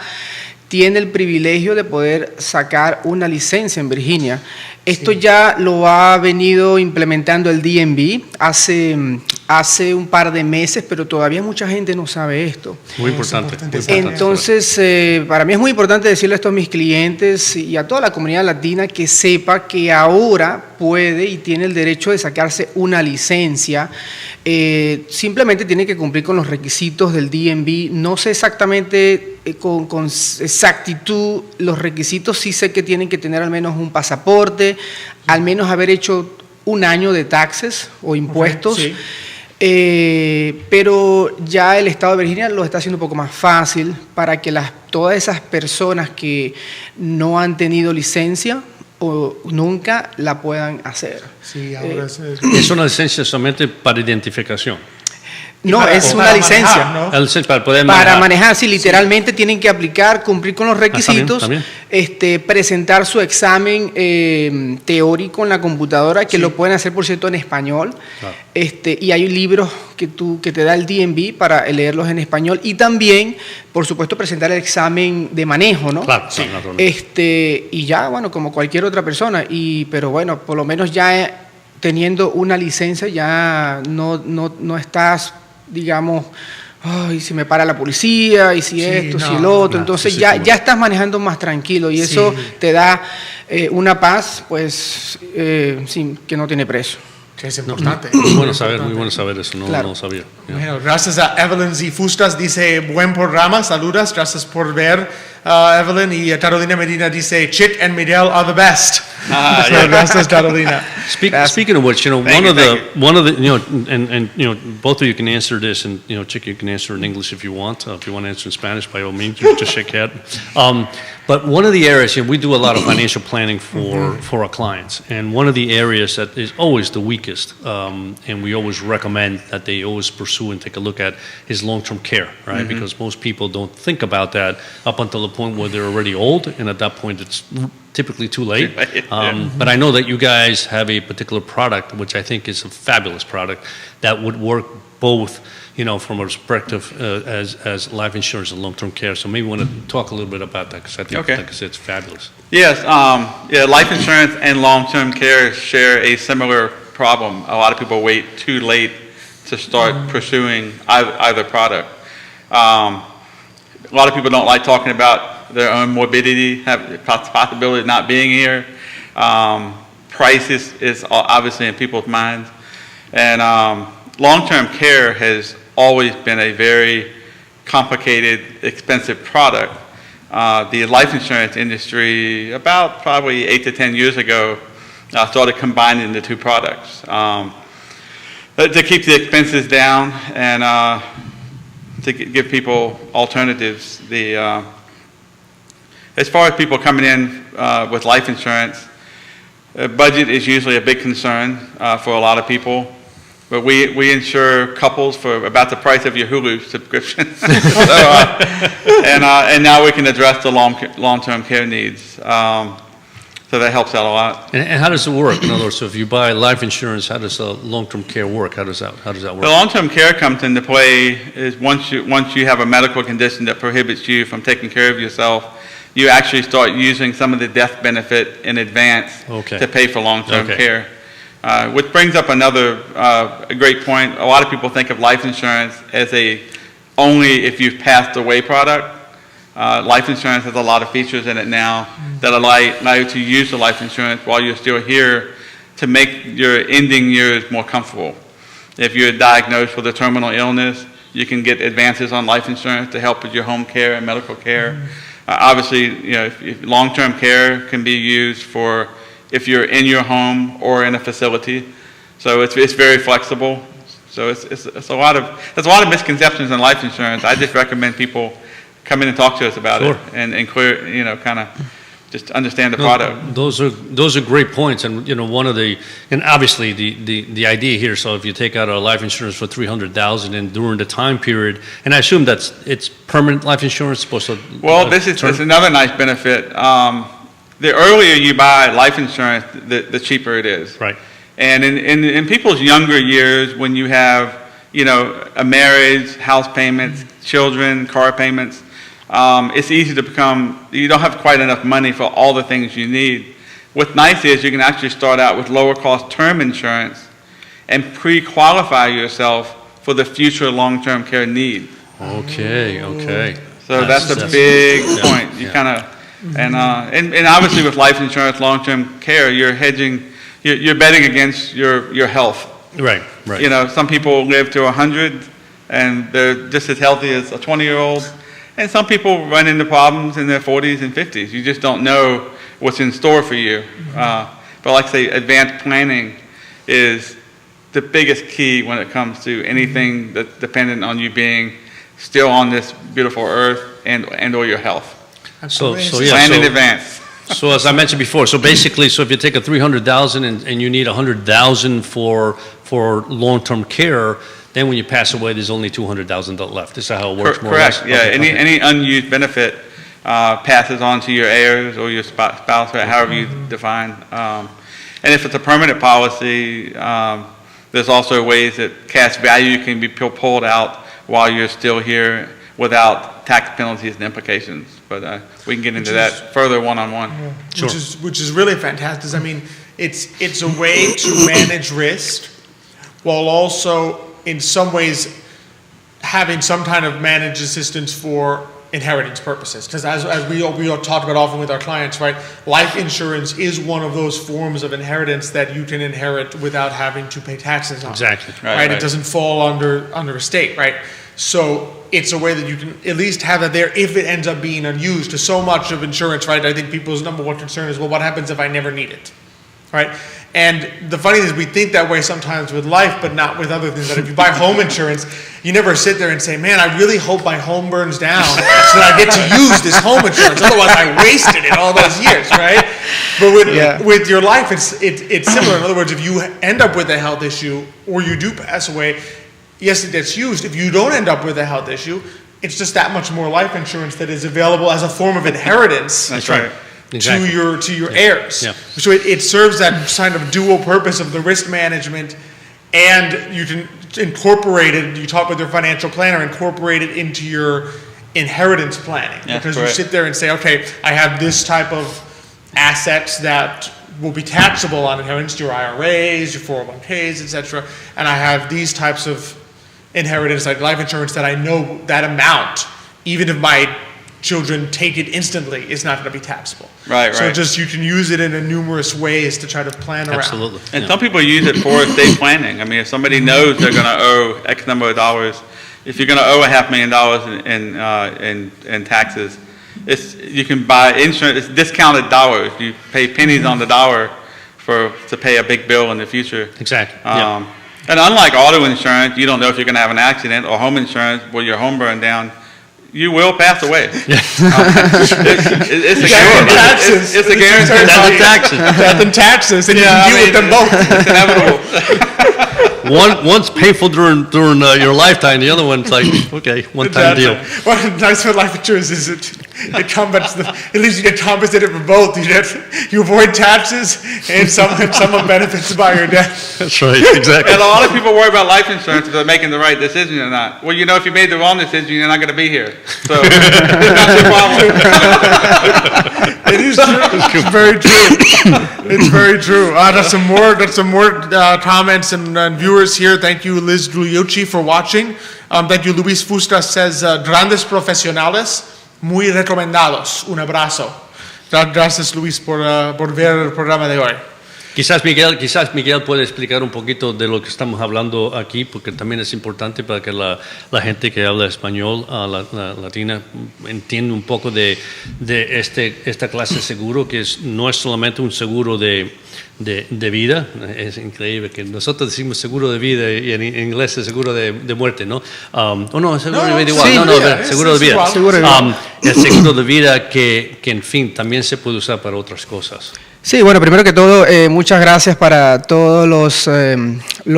tiene el privilegio de poder sacar una licencia en Virginia. Esto ya lo ha venido implementando el DMV hace un par de meses, pero todavía mucha gente no sabe esto. Muy importante. importante. muy importante. Entonces, para mí es muy importante decirle esto a mis clientes y a toda la comunidad latina que sepa que ahora puede y tiene el derecho de sacarse una licencia. Simplemente tiene que cumplir con los requisitos del DMV. No sé exactamente con exactitud los requisitos, sí sé que tienen que tener al menos un pasaporte, al menos haber hecho 1 año de taxes o impuestos. Sí. Pero ya el Estado de Virginia lo está haciendo un poco más fácil para que todas esas personas que no han tenido licencia o nunca la puedan hacer. Sí, ahora Es una licencia solamente para identificación. No, para- es o una para licencia. manejar, ¿no? La licencia para poder Para manejar. manejar, sí, literalmente tienen que aplicar, cumplir con los requisitos, también. Presentar su examen teórico en la computadora, que lo pueden hacer, por cierto, en español. Claro. Y hay libros que te da el DMV para leerlos en español. Y también, por supuesto, presentar el examen de manejo, ¿no? Claro, sí, naturalmente. Y ya, bueno, como cualquier otra persona. Pero bueno, por lo menos ya teniendo una licencia, ya no estás, digamos, ay, si me para la policía, y si Sí, esto, no, si el otro. no, Entonces sí, ya seguro. estás manejando más tranquilo y Sí. eso te da una paz, pues, sí, que no tiene precio. que es importante. Muy bueno saber eso, no, Claro. no sabía. Yeah. Bueno, gracias a Evelyn Zifustas, dice buen programa, saludas, gracias por ver Evelyn, y Carolina Medina dice Chick and Miguel are the best. So gracias, Carolina. Speaking of which, Thank one of the, and both of you can answer this, and Chick, you can answer in English if you want. If you want to answer in Spanish, by all means, you just shake your head. But one of the areas, we do a lot of financial planning for our clients, and one of the areas that is always the weakest, and we always recommend that they always pursue and take a look at, is long-term care, right? Because most people don't think about that up until the point where they're already old, and at that point it's typically too late. But I know that you guys have a particular product, which I think is a fabulous product, that would work both, from a perspective as life insurance and long-term care. So maybe you want to talk a little bit about that, because I think, like I said, it's fabulous. Yes, life insurance and long-term care share a similar problem. A lot of people wait too late to start pursuing either product. A lot of people don't like talking about their own morbidity, have the possibility of not being here. Price is obviously in people's minds. And long-term care has always been a very complicated, expensive product. The life insurance industry, about probably 8 to 10 years ago, started combining the two products to keep the expenses down and to give people alternatives. As far as people coming in with life insurance, budget is usually a big concern for a lot of people. But we insure couples for about the price of your Hulu subscription. And now we can address the long-term care needs. So that helps out a lot. And how does it work? In other words, so if you buy life insurance, how does long-term care work? How does that work? The long-term care comes into play is once you have a medical condition that prohibits you from taking care of yourself, you actually start using some of the death benefit in advance to pay for long-term care. Which brings up another a great point. A lot of people think of life insurance as only if you've passed away product. Life insurance has a lot of features in it now that allow you to use the life insurance while you're still here to make your ending years more comfortable. If you're diagnosed with a terminal illness, you can get advances on life insurance to help with your home care and medical care. Obviously, if long-term care can be used for if you're in your home or in a facility. So it's very flexible. So it's a lot of misconceptions in life insurance. I just recommend people come in and talk to us about it and clear, kind of just understand the product. Those are great points, and and obviously the idea here. So if you take out a life insurance for $300,000 and during the time period, and I assume it's permanent life insurance supposed to. Well, this is another nice benefit. The earlier you buy life insurance, the cheaper it is. Right. And in people's younger years, when you have a marriage, house payments, children, car payments. It's easy to you don't have quite enough money for all the things you need. What's nice is you can actually start out with lower cost term insurance and pre-qualify yourself for the future long-term care need. Okay. So that's a big point. You kind of, and obviously with life insurance, long-term care, you're hedging, you're betting against your health. Right. Some people live to 100 and they're just as healthy as a 20-year-old. And some people run into problems in their 40s and 50s. You just don't know what's in store for you. But like I say, advanced planning is the biggest key when it comes to anything that's dependent on you being still on this beautiful earth and or your health. Plan in advance. So as I mentioned before, so basically, if you take a $300,000 and you need $100,000 for long-term care, then when you pass away, there's only $200,000 left. Is that how it works? More correct. Or less? Yeah. Any unused benefit passes on to your heirs or your spouse, however you define. And if it's a permanent policy, there's also ways that cash value can be pulled out while you're still here without tax penalties and implications. But we can get into that further one-on-one. Yeah. Sure. Which is really fantastic. I mean, it's a way to manage risk while also in some ways having some kind of managed assistance for inheritance purposes. Because as we all talk about often with our clients, right, life insurance is one of those forms of inheritance that you can inherit without having to pay taxes on. Exactly. Right? It doesn't fall under estate, right? So it's a way that you can at least have that there if it ends up being unused. Because so much of insurance, right, I think people's number one concern is, well, what happens if I never need it? right? And the funny thing is we think that way sometimes with life, but not with other things. That if you buy home insurance, you never sit there and say, man, I really hope my home burns down so that I get to use this home insurance. Otherwise, I wasted it all those years, right? But with your life, it's similar. In other words, if you end up with a health issue or you do pass away, yes, it gets used. If you don't end up with a health issue, it's just that much more life insurance that is available as a form of inheritance. That's right. Exactly. To your heirs. Yeah. So it serves that kind of dual purpose of the risk management, and you can incorporate it. You talk with your financial planner, incorporate it into your inheritance planning, because you sit there and say, okay, I have this type of assets that will be taxable on inheritance, your IRAs, your 401ks, etc. And I have these types of inheritance, like life insurance, that I know that amount, even if my children take it instantly, it's not going to be taxable. Right. So just you can use it in numerous ways to try to plan around. Absolutely. And some people use it for estate planning. I mean, if somebody knows they're going to owe X number of dollars, if you're going to owe $500,000 in taxes, you can buy insurance. It's discounted dollars. You pay pennies on the dollar to pay a big bill in the future. Exactly. And unlike auto insurance, you don't know if you're going to have an accident, or home insurance where your home burned down. You will pass away. It's a guarantee. It's a guarantee. Death and taxes. Death and taxes, and you can deal with them both. It's inevitable. One's painful during your lifetime. The other one's like, okay, one-time deal. Well, nice with life insurance is it compensates. At least you get compensated for both. You avoid taxes, and some benefits by your death. That's right. Exactly. And a lot of people worry about life insurance if they're making the right decision or not. Well, if you made the wrong decision, you're not going to be here. So it's not your problem. It is true. It's very true. It's very true. Got some more comments and viewers here. Thank you, Liz Druliucci, for watching. Thank you, Luis Fusta says, grandes profesionales, muy recomendados. Un abrazo. Gracias, Luis, por ver el programa de hoy. Quizás Miguel puede explicar un poquito de lo que estamos hablando aquí, porque también es importante para que la gente que habla español, la latina, entienda un poco de esta clase de seguro, que no es solamente un seguro de vida. Es increíble que nosotros decimos seguro de vida y en inglés es seguro de muerte, ¿no? No, seguro de vida igual. Sí, seguro de vida. Seguro de vida. El seguro de vida que en fin también se puede usar para otras cosas. Sí, bueno, primero que todo, muchas gracias para todos los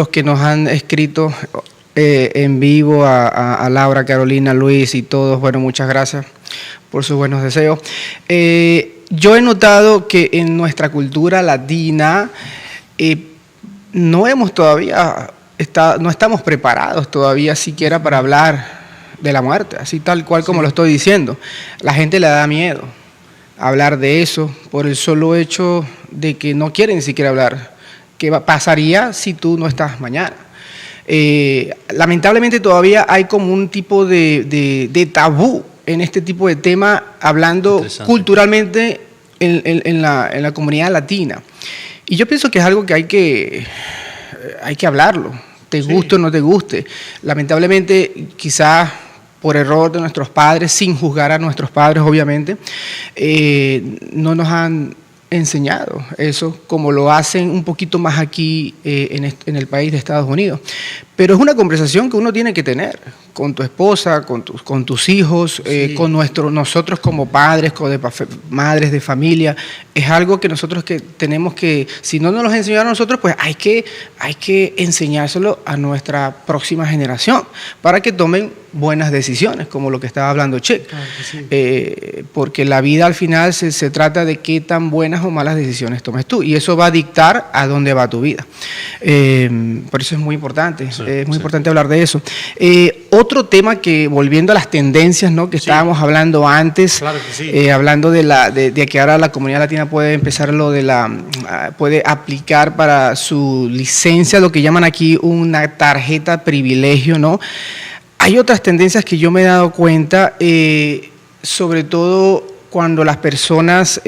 que nos han escrito en vivo, a Laura, Carolina, Luis y todos. Bueno, muchas gracias por sus buenos deseos. Yo he notado que en nuestra cultura latina no estamos preparados todavía siquiera para hablar de la muerte, así tal cual como lo estoy diciendo. La gente le da miedo hablar de eso por el solo hecho de que no quieren ni siquiera hablar. ¿Qué pasaría si tú no estás mañana? Lamentablemente todavía hay como un tipo de tabú en este tipo de tema, hablando culturalmente en la comunidad latina. Y yo pienso que es algo que hay que hablarlo, te guste o no te guste. Lamentablemente, quizás por error de nuestros padres, sin juzgar a nuestros padres, obviamente, no nos han enseñado eso, como lo hacen un poquito más aquí en el país de Estados Unidos. Pero es una conversación que uno tiene que tener con tu esposa, con tus hijos, con nosotros como padres, madres de familia. Es algo que nosotros tenemos que, si no nos lo enseñaron a nosotros, pues hay que enseñárselo a nuestra próxima generación para que tomen buenas decisiones, como lo que estaba hablando Chick. Claro que sí. Porque la vida al final se trata de qué tan buenas o malas decisiones tomes tú, y eso va a dictar a dónde va tu vida. Por eso es muy importante, importante hablar de eso. Otro tema que, volviendo a las tendencias, ¿no?, que estábamos hablando antes, claro que sí. Hablando de que ahora la comunidad latina puede empezar puede aplicar para su licencia, lo que llaman aquí una tarjeta privilegio, ¿no? Hay otras tendencias que yo me he dado cuenta, sobre todo cuando las personas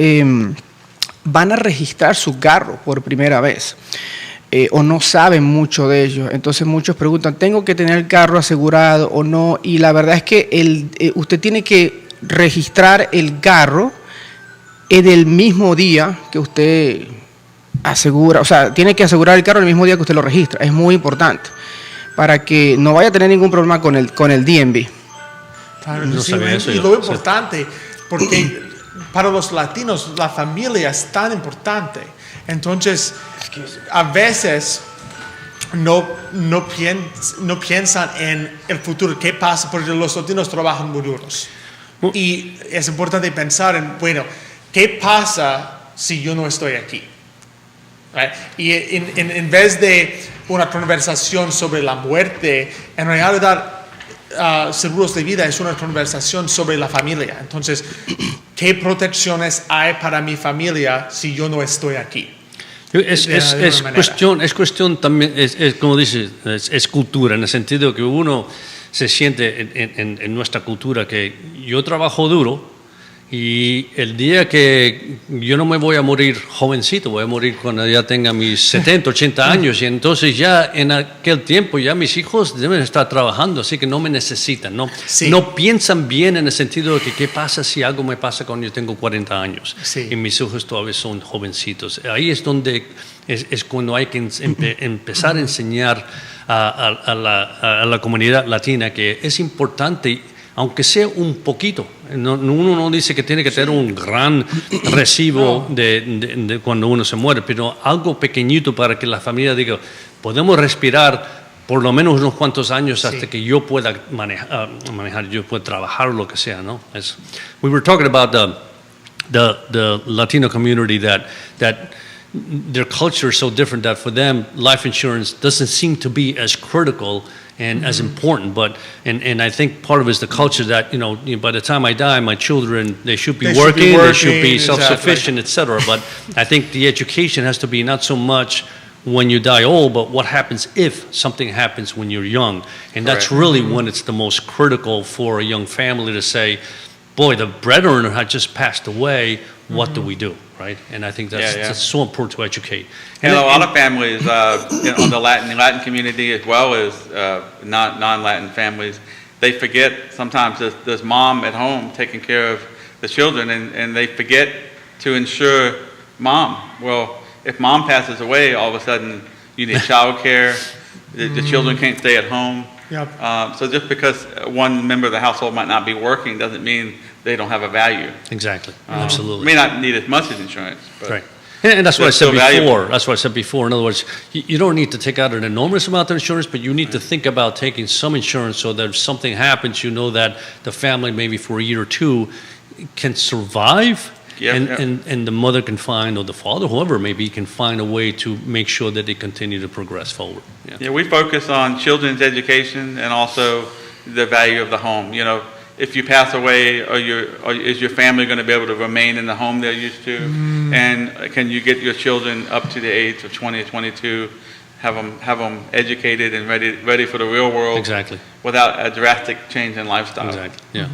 van a registrar su carro por primera vez. O no saben mucho de ello. Entonces muchos preguntan, ¿tengo que tener el carro asegurado o no? Y la verdad es que usted tiene que registrar el carro en el mismo día que usted asegura, o sea, tiene que asegurar el carro el mismo día que usted lo registra. Es muy importante para que no vaya a tener ningún problema con el DMV. Claro, No sí, sabía eso y yo, lo sí. importante, porque para los latinos la familia es tan importante. Entonces, a veces no piensan en el futuro, qué pasa, porque los latinos trabajan muy duros. Y es importante pensar en, bueno, ¿qué pasa si yo no estoy aquí? Right? Y en vez de una conversación sobre la muerte, en realidad seguros de vida es una conversación sobre la familia. Entonces, ¿qué protecciones hay para mi familia si yo no estoy aquí? Es una manera. cuestión también, como dices, es cultura, en el sentido que uno se siente en nuestra cultura que yo trabajo duro y el día que yo no me voy a morir jovencito, voy a morir cuando ya tenga mis 70, 80 años y entonces ya en aquel tiempo ya mis hijos deben estar trabajando, así que no me necesitan, ¿no? Sí. No piensan bien en el sentido de que qué pasa si algo me pasa cuando yo tengo 40 años Sí. y mis hijos todavía son jovencitos. Ahí es donde es cuando hay que empezar a enseñar a la comunidad latina que es importante, aunque sea un poquito. Uno no dice que tiene que tener un gran recibo de cuando uno se muere, pero algo pequeñito para que la familia diga, podemos respirar por lo menos unos cuantos años hasta que yo pueda manejar, yo pueda trabajar o lo que sea, ¿no? We were talking about the Latino community that their culture is so different that for them life insurance doesn't seem to be as critical and as important, but and I think part of it is the culture that by the time I die, my children they should be working, they should be self-sufficient, etc. But I think the education has to be not so much when you die old, but what happens if something happens when you're young, and that's really when it's the most critical for a young family to say, boy, the breadwinner had just passed away. What do we do, right? And I think that's so important to educate. And a lot of families on the Latin community as well as non-Latin families, they forget sometimes there's mom at home taking care of the children, and they forget to insure mom. Well, if mom passes away, all of a sudden you need child care. The children can't stay at home. Yep. So just because one member of the household might not be working doesn't mean they don't have a value. Exactly, absolutely. May not need as much as insurance, but Right. And that's what I said still before. valuable. That's what I said before. In other words, you don't need to take out an enormous amount of insurance, but you need to think about taking some insurance so that if something happens, you know that the family, maybe for a year or two, can survive. And the mother can find, or the father, whoever it may be, can find a way to make sure that they continue to progress forward. Yeah, we focus on children's education and also the value of the home. If you pass away, is your family going to be able to remain in the home they're used to? And can you get your children up to the age of 20 or 22, have them educated and ready for the real world? Exactly. Without a drastic change in lifestyle. Exactly. Yeah.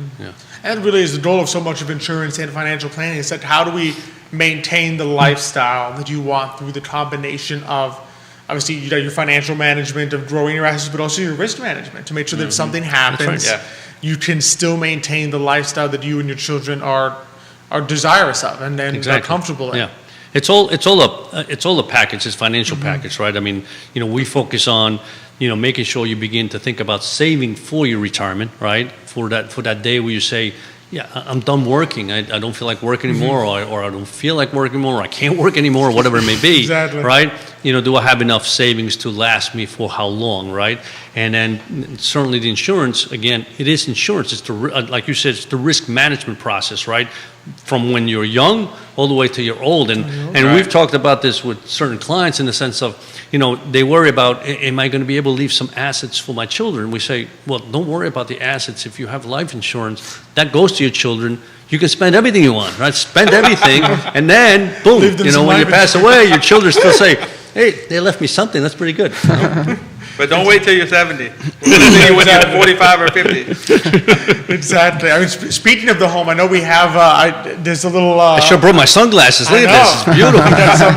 And really is the goal of so much of insurance and financial planning is that how do we maintain the lifestyle that you want through the combination of, obviously, your financial management of growing your assets, but also your risk management to make sure that if something happens, you can still maintain the lifestyle that you and your children are desirous of and then are comfortable in. Yeah. It's all a package. It's financial package, right? I mean, we focus on making sure you begin to think about saving for your retirement, right? For that day where you say, yeah, I'm done working. I don't feel like working anymore, or I don't feel like working anymore, or I can't work anymore, or whatever it may be, Exactly. right? Do I have enough savings to last me for how long, right? And then certainly the insurance, again, it is insurance. It's like you said, it's the risk management process, right? From when you're young all the way to you're old. And we've talked about this with certain clients in the sense of, they worry about, am I going to be able to leave some assets for my children? We say, well, don't worry about the assets. If you have life insurance, that goes to your children. You can spend everything you want, right? Spend everything, and then, boom, when you pass away, your children still say, hey, they left me something. That's pretty good. But don't wait till you're 70. We're going to see you when you're 45 or 50. Exactly. I mean, speaking of the home, I know we have, there's a little... I should have brought my sunglasses. Look at this. It's beautiful. We got some,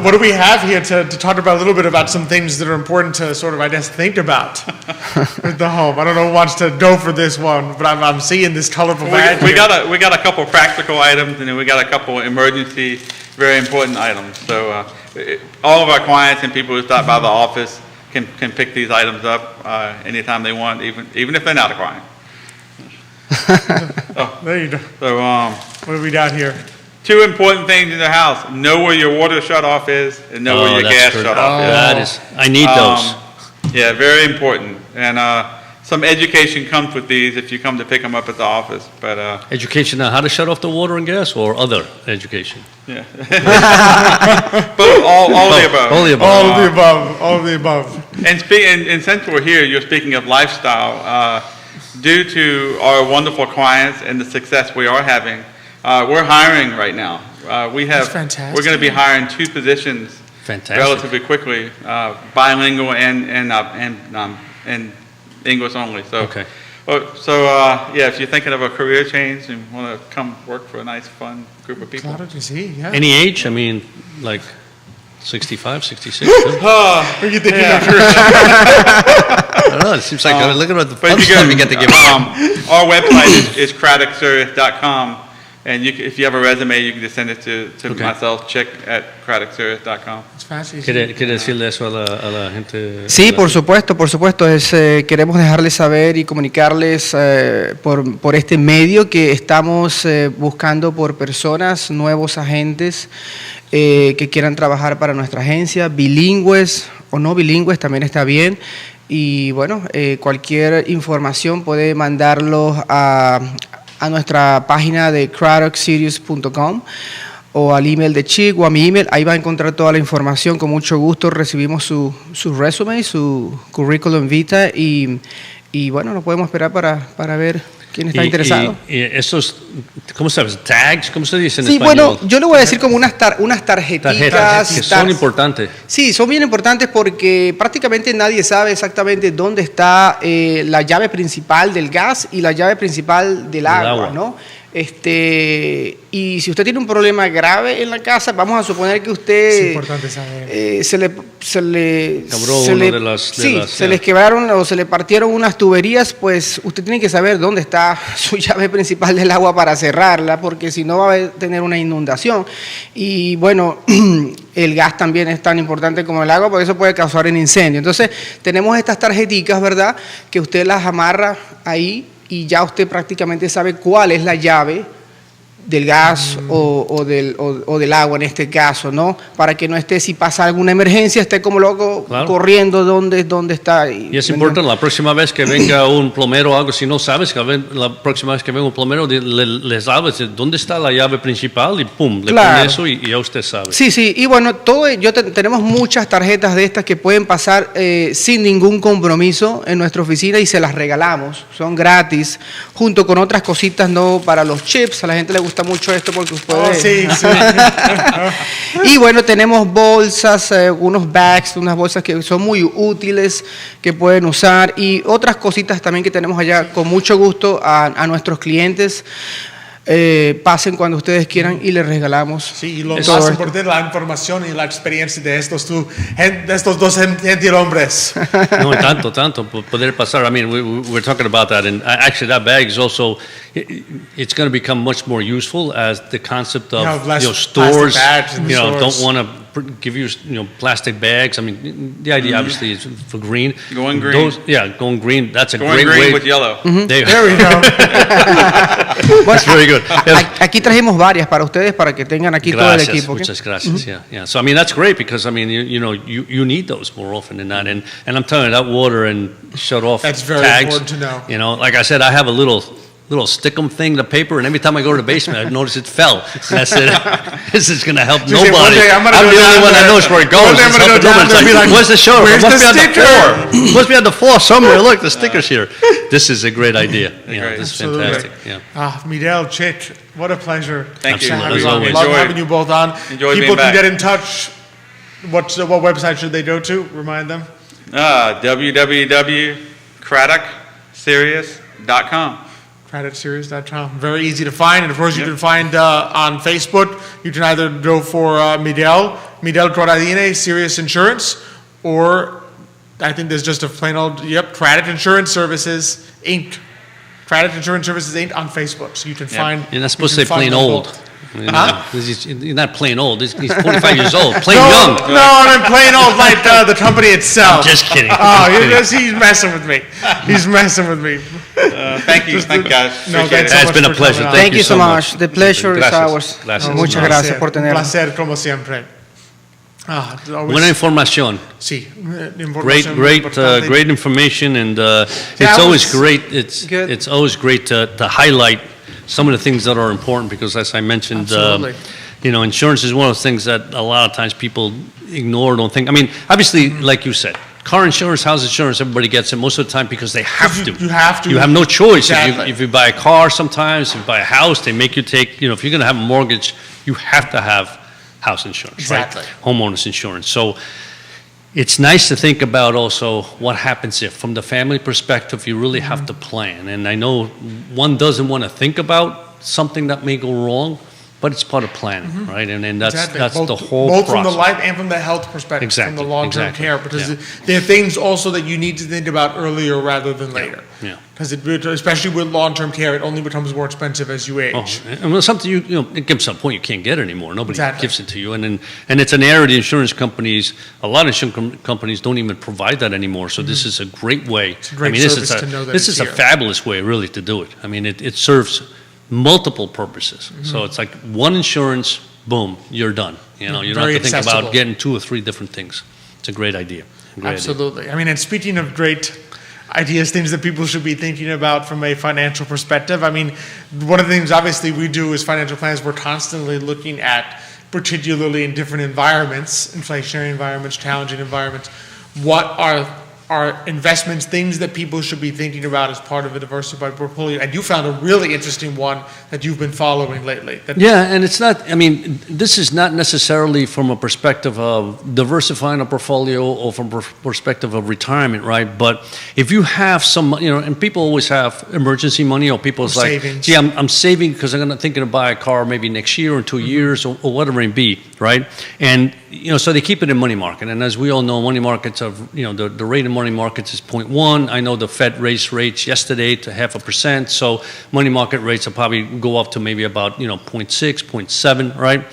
what do we have here to talk about a little bit about some things that are important to sort of, I guess, think about with the home? I don't know who wants to go for this one, but I'm seeing this colorful bag We here. got a couple practical items, and then we got a couple emergency, very important items. So all of our clients and people who stop by the office can pick these items up anytime they want, even if they're not a client. There you go. So What do we got here? 2 important things in the house: know where your water shutoff is, and know where your that's gas good. shutoff is. That is, I need those. Yeah, very important. And some education comes with these if you come to pick them up at the office. But Education on how to shut off the water and gas, or other education? yeah, but all the above. All the above. All of the above. All of the above. And since we're here, you're speaking of lifestyle. Due to our wonderful clients and the success we are having, we're hiring right now. That's fantastic. We're going to be hiring 2 positions Fantastic. relatively quickly, bilingual and English only. So, Okay. Yeah, if you're thinking of a career change and want to come work for a nice, fun group of people. How did you see? Yeah. Any age? I mean, like 65, 66? Are you thinking of your I don't know. It seems like, look at the But fun you stuff you get to give out. our website is craddockservice.com, and if you have a resume, you can just send it to Okay. myself, chick@craddockservice.com. It's fancy. ¿Quiere decirle eso a la gente? Sí, por supuesto, por supuesto. Queremos dejarles saber y comunicarles por este medio que estamos buscando por personas, nuevos agentes que quieran trabajar para nuestra agencia, bilingües o no bilingües, también está bien. Y bueno, cualquier información puede mandarlos a nuestra página de craddockserious.com o al email de Chick o a mi email. Ahí va a encontrar toda la información. Con mucho gusto recibimos su resume, su curriculum vitae y bueno, no podemos esperar para ver quién está interesado. Y estos, ¿cómo sabes? Tags, ¿cómo se dice en Sí, español? bueno, yo le voy a decir como unas tarjetitas. Tarjetas, que son importantes. Sí, son bien importantes porque prácticamente nadie sabe exactamente dónde está la llave principal del gas y la llave principal del agua, ¿no? Y si usted tiene un problema grave en la casa, vamos a suponer que usted Es importante saber. se les quebraron o se le partieron unas tuberías, pues usted tiene que saber dónde está su llave principal del agua para cerrarla, porque si no va a tener una inundación. Y bueno, el gas también es tan importante como el agua, porque eso puede causar un incendio. Entonces, tenemos estas tarjeticas, ¿verdad?, que usted las amarra ahí y ya usted prácticamente sabe cuál es la llave del gas o del agua en este caso, ¿no? Para que no esté, si pasa alguna emergencia, esté como loco corriendo dónde está. Y es importante, la próxima vez que venga un plomero o algo, si no sabes, la próxima vez que venga un plomero, les hablas de dónde está la llave principal y pum, le pone eso y ya usted sabe. Sí, y bueno, tenemos muchas tarjetas de estas que pueden pasar sin ningún compromiso en nuestra oficina y se las regalamos, son gratis, junto con otras cositas, ¿no? Para los chips, a la gente le gusta mucho esto porque puede... Sí. Y bueno, tenemos bolsas, unos bags, unas bolsas que son muy útiles, que pueden usar, y otras cositas también que tenemos allá con mucho gusto a nuestros clientes. Pasen cuando ustedes quieran y les regalamos. Sí, y lo más importante, la información y la experiencia de estos dos gentil hombres. No, tanto, poder pasar. I mean, we're talking about that, and actually that bag is also, it's going to become much more useful as the concept of, stores, don't want to give you, plastic bags. I mean, the idea obviously is for green. Going green. Going green. That's a great way. Going green with yellow. There we go. That's very good. Aquí trajimos varias para ustedes para que tengan aquí todo el equipo. Muchas gracias. Yeah. So I mean that's great because I mean you need those more often than not, and I'm telling you that water and shut off That's very tags. important to know. Like I said, I have a little stick-em thing, the paper, and every time I go to the basement, I notice it fell. And I said, this is going to help nobody. One day I'm the only one that knows where it goes. One day I'm gonna go down there and be like, where's the show? where's It must the be sticker? on the floor. It must be on the floor somewhere. Look, the sticker's here. This is a great idea. This is fantastic. Yeah. Miguel, Chick, what a pleasure. Thank you. Absolutely. As Love always. having you both on. Enjoy People being can back. get in touch. What website should they go to? Remind them. www.craddockserious.com. CreditSeries.com. Very easy to find. And of course, you can find on Facebook, you can either go for Miguel Corradine, Serious Insurance, or I think there's just a plain old, Craddock Insurance Services, Inc. Craddock Insurance Services, Inc. on Facebook. So you can find. You're not supposed to you say can find plain them old. both. You're not plain old. He's 45 years old. Plain No, young. no, I'm plain old like the company itself. Just kidding. Oh, he's messing with me. He's messing with me. Thank you, guys. No, Appreciate thanks it. so It's much been a for pleasure. coming on. Thank you so much. The pleasure is Gracias. ours. Gracias. Muchas Un gracias por placer, tenernos. Un placer, como siempre. It's always- Buena información. Sí, Great, información muy great, importante. great information, and it's That always was great. good. It's always great to highlight some of the things that are important, because as I mentioned, Absolutely. insurance is one of those things that a lot of times people ignore, don't think. I mean, obviously, like you said, car insurance, house insurance, everybody gets it most of the time because they have to. You have to. You have no choice. Exactly. If you buy a car, sometimes if you buy a house, they make you take. If you're going to have a mortgage, you have to have house insurance, Exactly. right? Homeowners insurance. So it's nice to think about also what happens if, from the family perspective, you really have to plan. And I know one doesn't want to think about something that may go wrong, but it's part of planning, right? And that's Exactly. that's both, the whole both process. from the life and from the health perspective, Exactly, from the long-term exactly, care, because yeah. there are things also that you need to think about earlier rather than later. yeah. Because especially with long-term care, it only becomes more expensive as you age. Oh, and when something it gives some point you can't get anymore. Nobody Exactly. gives it to you, and it's an area the insurance companies, a lot of insurance companies don't even provide that anymore. So this is a great way. It's a great this service is to know that this it's is a here. fabulous way, really, to do it. I mean, it serves multiple purposes. Mm-hmm. So it's like one insurance, boom, you're done. You don't Very have to think accessible. about getting 2 or 3 different things. It's a great idea. A great idea. Absolutely. I mean, and speaking of great ideas, things that people should be thinking about from a financial perspective, I mean, one of the things obviously we do as financial planners, we're constantly looking at, particularly in different environments, inflationary environments, challenging environments, what are investments, things that people should be thinking about as part of a diversified portfolio. And you found a really interesting one that you've been following lately. Yeah, and it's not, I mean, this is not necessarily from a perspective of diversifying a portfolio or from perspective of retirement, right? But if you have some, and people always have emergency money, or people's Or like, savings. gee, I'm saving because I'm thinking of buy a car maybe next year or 2 years or whatever it may be, right? And, so they keep it in money market. And as we all know, money markets are, the rate in money markets is 0.1. I know the Fed raised rates yesterday to 0.5%. So money market rates will probably go up to maybe about, 0.6, 0.7, right?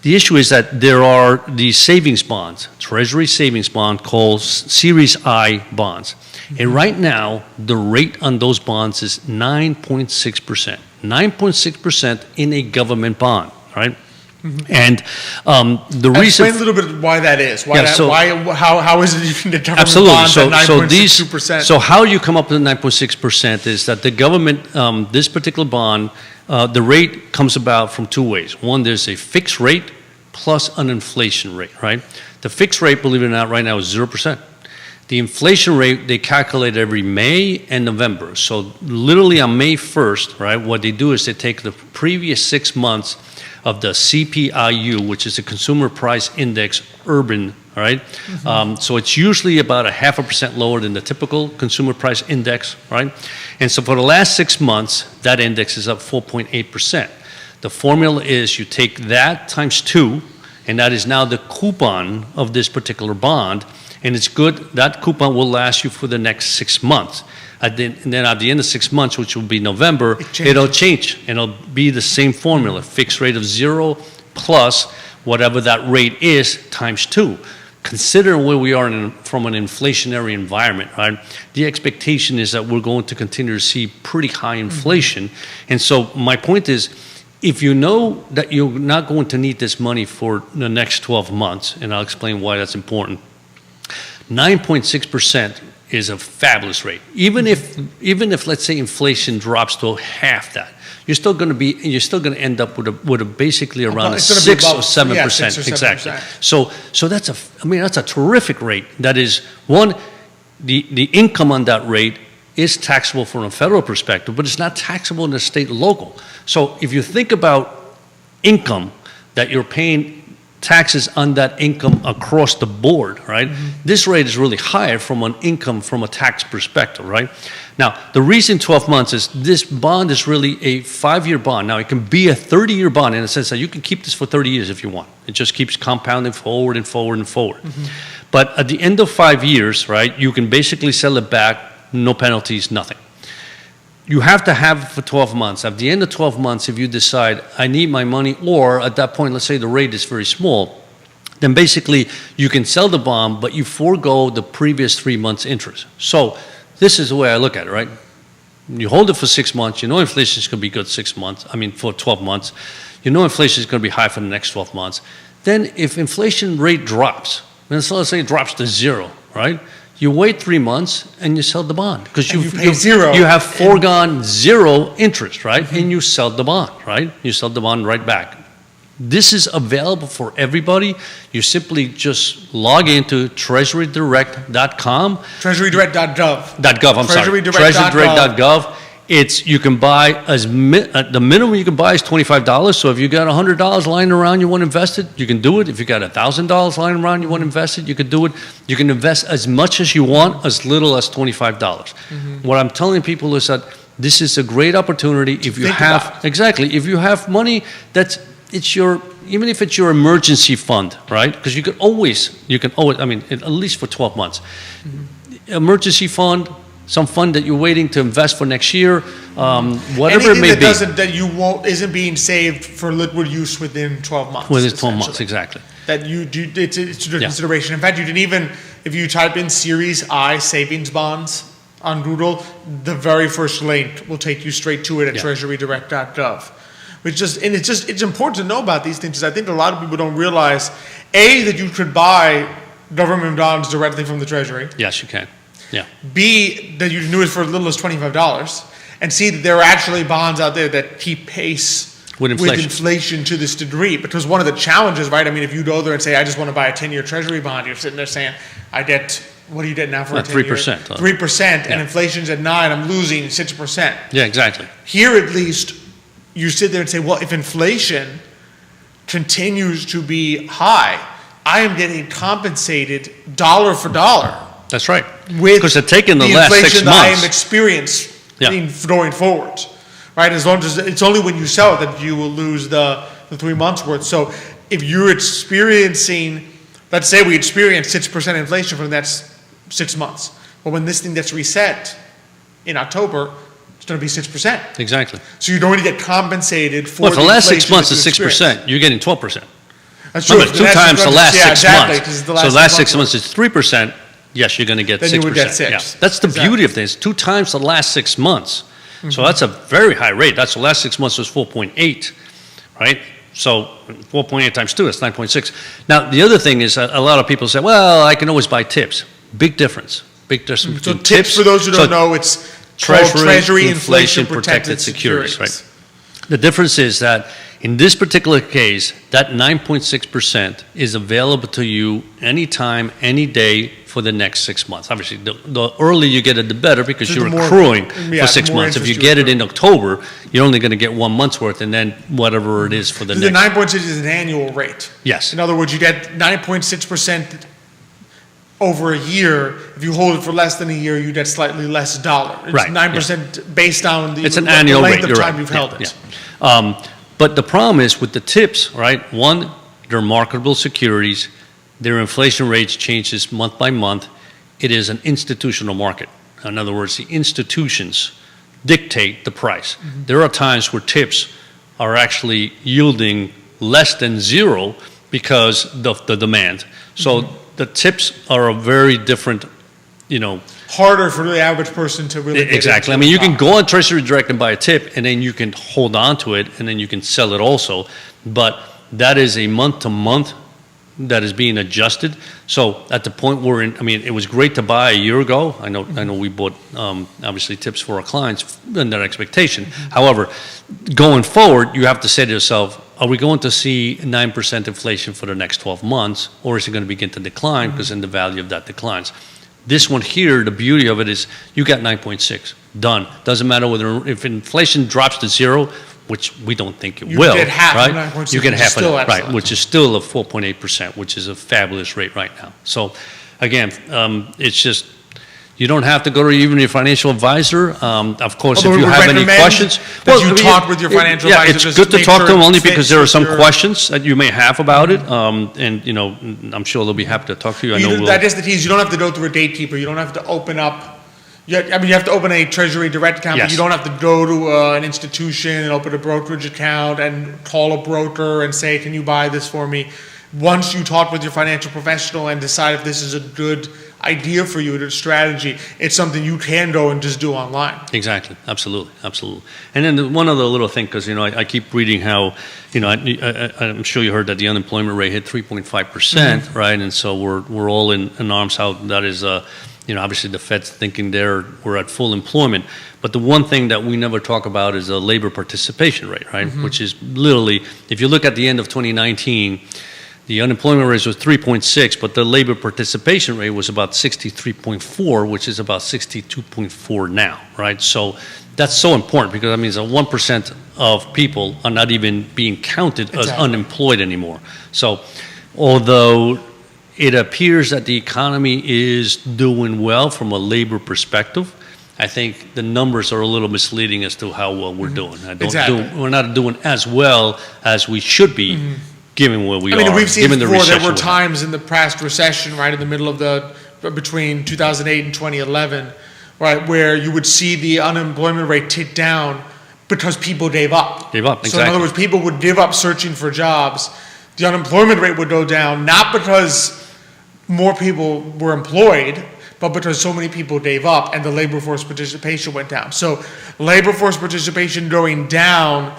The issue is that there are these savings bonds, Treasury savings bond called Series I bonds. And right now, the rate on those bonds is 9.6%. 9.6% in a government bond, right? And the reason... Explain a little bit why that is. Why Yeah, that, so- how is it you can determine Absolutely. bonds So, at so these, 9.62%? so how you come up with the 9.6% is that the government, this particular bond, the rate comes about from 2 ways. One, there's a fixed rate plus an inflation rate, right? The fixed rate, believe it or not, right now is 0%. The inflation rate, they calculate every May and November. So literally on May 1st, right, what they do is they take the previous 6 months of the CPIU, which is the Consumer Price Index Urban, right? So it's usually about 0.5% lower than the typical Consumer Price Index, right? And so for the last 6 months, that index is up 4.8%. The formula is you take that times 2, and that is now the coupon of this particular bond, and it's good, that coupon will last you for the next 6 months. And then at the end of 6 months, which will be November, it'll change, and it'll be the same formula, fixed rate of 0 plus whatever that rate is times 2. Considering where we are from an inflationary environment, right? The expectation is that we're going to continue to see pretty high inflation. And so my point is, if you know that you're not going to need this money for the next 12 months, and I'll explain why that's important, 9.6% is a fabulous rate. Even if let's say inflation drops to half that, you're still going to end up with a basically around a It's gonna be 6 or about 7%. 6 or 7%. Exactly. So that's a terrific rate. That is one, the income on that rate is taxable from a federal perspective, but it's not taxable in the state and local. So if you think about income that you're paying taxes on that income across the board, right? This rate is really higher from an income, from a tax perspective, right? Now, the reason 12 months is this bond is really a 5-year bond. Now, it can be a 30-year bond in the sense that you can keep this for 30 years if you want. It just keeps compounding forward and forward and forward. But at the end of 5 years, right, you can basically sell it back, no penalties, nothing. You have to have it for 12 months. At the end of 12 months, if you decide, I need my money, or at that point, let's say the rate is very small, then basically you can sell the bond, but you forego the previous 3 months' interest. So this is the way I look at it, right? You hold it for 6 months, you know inflation is going to be good for 12 months. You know inflation is going to be high for the next 12 months. Then if inflation rate drops, so let's say it drops to 0, right? You wait 3 months and you sell the bond because you pay zero. You have foregone 0 interest, right? And you sell the bond, right? You sell the bond right back. This is available for everybody. You simply just log into treasurydirect.com. Treasurydirect.gov. .gov, I'm sorry. Treasurydirect.gov. Treasurydirect.gov. You can buy the minimum you can buy is $25. So if you got $100 lying around you want to invest it, you can do it. If you got $1,000 lying around you want to invest it, you can do it. You can invest as much as you want, as little as $25. What I'm telling people is that this is a great opportunity if you have if you have money even if it's your emergency fund, right? Because you can always at least for 12 months. Emergency fund, some fund that you're waiting to invest for next year, whatever it may be. Anything that isn't being saved for liquid use within 12 months. Within 12 months, exactly. That it's under consideration. In fact, you can even, if you type in Series I savings bonds on Google, the very first link will take you straight to it at treasurydirect.gov. It's important to know about these things because I think a lot of people don't realize, A, that you could buy government bonds directly from the Treasury. Yes, you can. Yeah. B, that you can do it for as little as $25. And C, that there are actually bonds out there that keep pace with inflation to this degree. Because one of the challenges, right? I mean, if you go there and say, I just want to buy a 10-year Treasury bond, you're sitting there saying, what do you get now for a 10-year? 3%. 3%, and inflation's at 9%, I'm losing 6%. Yeah, exactly. Here, at least, you sit there and say, well, if inflation continues to be high, I am getting compensated dollar for dollar. That's right. Because they're taking the last 6 months. inflation that I am experiencing going forward, right? As long as it's only when you sell it that you will lose the 3 months worth. So if you're experiencing, let's say we experience 6% inflation for the next 6 months, but when this thing gets reset in October, it's going to be 6%. Exactly. So you're going to get compensated for the last 6 months is 6%. You're getting 12%. That's true. Remember, 2 times the last 6 months. The last 6 months is 3%. Yes, you're going to get 6%. Then you would get 6. Yeah. That's the beauty of this. 2 times the last 6 months. So that's a very high rate. That's the last 6 months was 4.8, right? So 4.8 times 2 is 9.6. Now, the other thing is a lot of people say, well, I can always buy tips. Big difference. So tips, for those who don't know, it's Treasury Inflation Protected Securities. Right? The difference is that in this particular case, that 9.6% is available to you anytime, any day for the next 6 months. Obviously, the earlier you get it, the better because you're accruing for 6 months. If you get it in October, you're only going to get 1 month's worth and then whatever it is for the next. The 9.6 is an annual rate. Yes. In other words, you get 9.6% over a year. If you hold it for less than a year, you get slightly less dollar. It's right. 9% based on the, it's an annual length rate. of time you've held it. Yeah. But the problem is with the tips, right? One, they're marketable securities. Their inflation rates changes month by month. It is an institutional market. In other words, the institutions dictate the price. There are times where tips are actually yielding less than zero because of the demand. So the tips are a very different, harder for the average person to really get exactly. I mean, you can go on Treasury Direct and buy a tip, and then you can hold on to it, and then you can sell it also. But that is a month-to-month that is being adjusted. So at the point we're in, I mean, it was great to buy a year ago. I know we bought, obviously, tips for our clients and their expectation. However, going forward, you have to say to yourself, are we going to see 9% inflation for the next 12 months, or is it going to begin to decline because then the value of that declines? This one here, the beauty of it is you got 9.6, done. Doesn't matter if inflation drops to zero, which we don't think it You will, get half of right? 9.6, You get which is half of still that, right, excellent. which is still a 4.8%, which is a fabulous rate right now. So, again, it's just, you don't have to go to even your financial advisor. Of course, Although if we you would have any recommend questions. that you I mean, talk with your financial yeah, advisor it's just good to to make talk sure to them it only fits because there are with some your- questions that you may have about it. And, you know, I'm sure they'll be happy to talk to you. I know That we'll, is the key, is you don't have to go through a gatekeeper, you don't have to open up, you have to open a Treasury Direct account, but Yes. you don't have to go to an institution and open a brokerage account and call a broker and say, can you buy this for me? Once you talk with your financial professional and decide if this is a good idea for you, a good strategy, it's something you can go and just do online. Exactly, absolutely, absolutely. And then one other little thing, because, you know, I keep reading how, you know, I'm sure you heard that the unemployment rate hit 3.5%, right? And so we're all in arms how that is, you know, obviously the Fed's thinking we're at full employment. But the one thing that we never talk about is the labor participation rate, right? Which is literally, if you look at the end of 2019, the unemployment rate was 3.6, but the labor participation rate was about 63.4, which is about 62.4 now, right? So that's so important because that means that 1% of people are not even being counted as Exactly. unemployed anymore. So although it appears that the economy is doing well from a labor perspective, I think the numbers are a little misleading as to how well we're doing. Exactly. We're not doing as well as we should be, given where we I mean, are, we've seen given the before, there recession were we're in. times in the past recession, right, in the middle of between 2008 and 2011, right, where you would see the unemployment rate tick down because people gave up. Gave up, So in exactly. other words, people would give up searching for jobs. The unemployment rate would go down, not because more people were employed, but because so many people gave up and the labor force participation went down. So labor force participation going down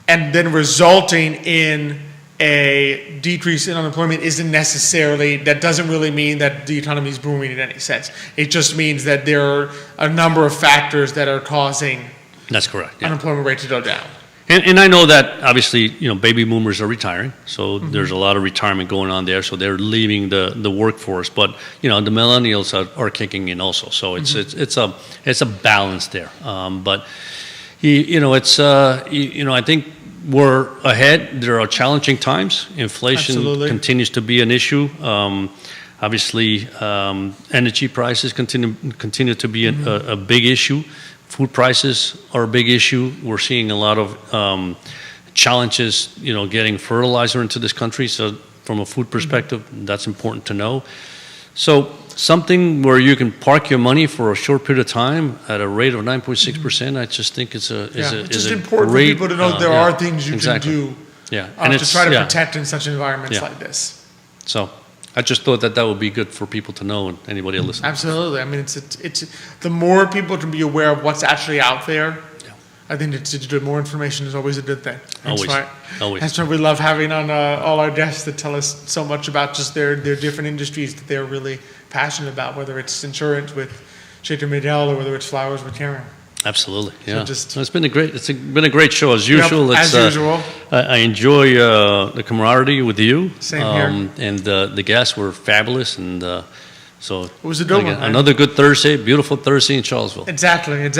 and then resulting in a decrease in unemployment that doesn't really mean that the economy is booming in any sense. It just means that there are a number of factors that are causing That's correct, yeah. unemployment rate to go down. And I know that obviously, you know, baby boomers are retiring, so there's a lot of retirement going on there, so they're leaving the workforce. But, you know, the millennials are kicking in also, so it's a balance there. But you know, I think we're ahead. There are challenging times. Inflation Absolutely. continues to be an issue. Obviously, energy prices continue to be a big issue. Food prices are a big issue. We're seeing a lot of challenges, you know, getting fertilizer into this country. So from a food perspective, that's important to know. So something where you can park your money for a short period of time at a rate of 9.6%, I just think it's It's just a important great, for people to know there yeah, are things you exactly. can do Yeah, to try to yeah. protect in such environments Yeah. like this. So I just thought that would be good for people to know and anybody listening. Absolutely. I mean, it's the more people can be aware of what's actually out there, Yeah. I think it's good. More information is always a good thing. Always. Always. That's why we love having on all our guests that tell us so much about just their different industries that they're really passionate about, whether it's insurance with Shaker Miguel or whether it's flowers with Karen. Absolutely, yeah. just- It's been a great show as usual. Yep, It's, as usual. I enjoy the camaraderie with you. Same here. And the guests were fabulous, and so It was a good again, one, right? another good Thursday, beautiful Thursday in Charlottesville. Exactly, and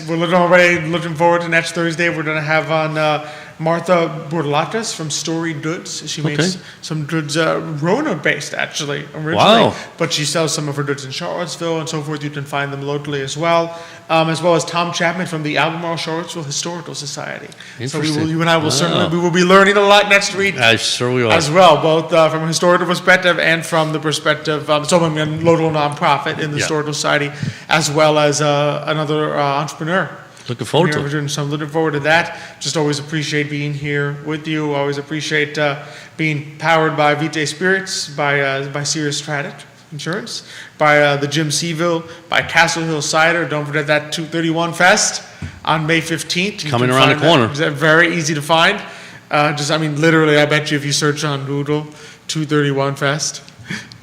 we're already looking forward to next Thursday. We're going to have on Martha Borlatas from Story Goods. She makes Okay. some goods, Rona-based actually, originally. Wow. But she sells some of her goods in Charlottesville and so forth. You can find them locally as well as Tom Chapman from the Albemarle Charlottesville Historical Society. So Interesting. you and I will Wow. we will be learning a lot next week. Sure we are. As well, both from a historical perspective and from the perspective of someone a local nonprofit in the Yeah. Historical Society, as well as another entrepreneur. Looking forward to Here, it. we're doing- So I'm looking forward to that. Just always appreciate being here with you. Always appreciate being powered by Vitae Spirits, by Sirius Stratic Insurance, by the Jim Seville, by Castle Hill Cider. Don't forget that 231 Fest on May 15th. You Coming can around the find that. corner. It's very easy to find. Literally, I bet you if you search on Google, 231 Fest,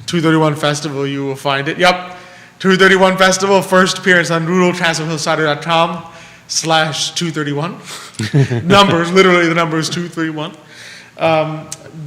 231 Festival, you will find it. Yep, 231 Festival, first appearance on Google, castlehillcider.com/231. Numbers, literally the number is 231.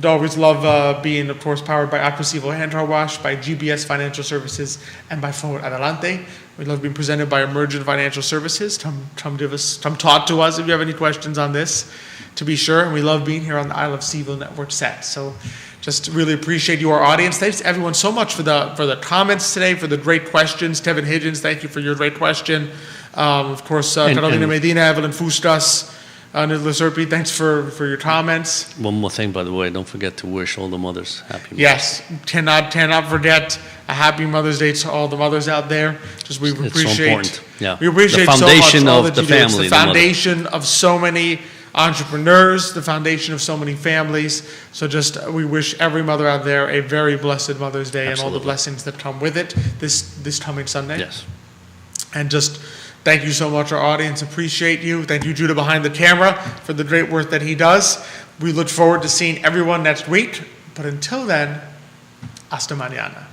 always love being, of course, powered by Aquasivo Hand Car Wash, by GBS Financial Services, and by Forward Adelante. We love being presented by Emergent Financial Services. Come talk to us if you have any questions on this, to be sure. And we love being here on the Isle of Seaville Network set. So just really appreciate you, our audience. Thanks to everyone so much for the comments today, for the great questions. Tevin Higgins, thank you for your great question. Of course, Carolina Medina, Evelyn Fustas, Nicholas Erpe, thanks for your comments. One more thing, by the way, don't forget to wish all the mothers happy Mother's Day. Yes, cannot forget a happy Mother's Day to all the mothers out there. Just we It's so appreciate, important, yeah. we appreciate The foundation so much all of that the you do. It's family, the the mother. foundation of so many entrepreneurs, the foundation of so many families. So just we wish every mother out there a very blessed Mother's Day and all the Absolutely. blessings that come with it this coming Sunday. Yes. And just thank you so much, our audience. Appreciate you. Thank you, Judah, behind the camera, for the great work that he does. We look forward to seeing everyone next week. But until then, hasta mañana.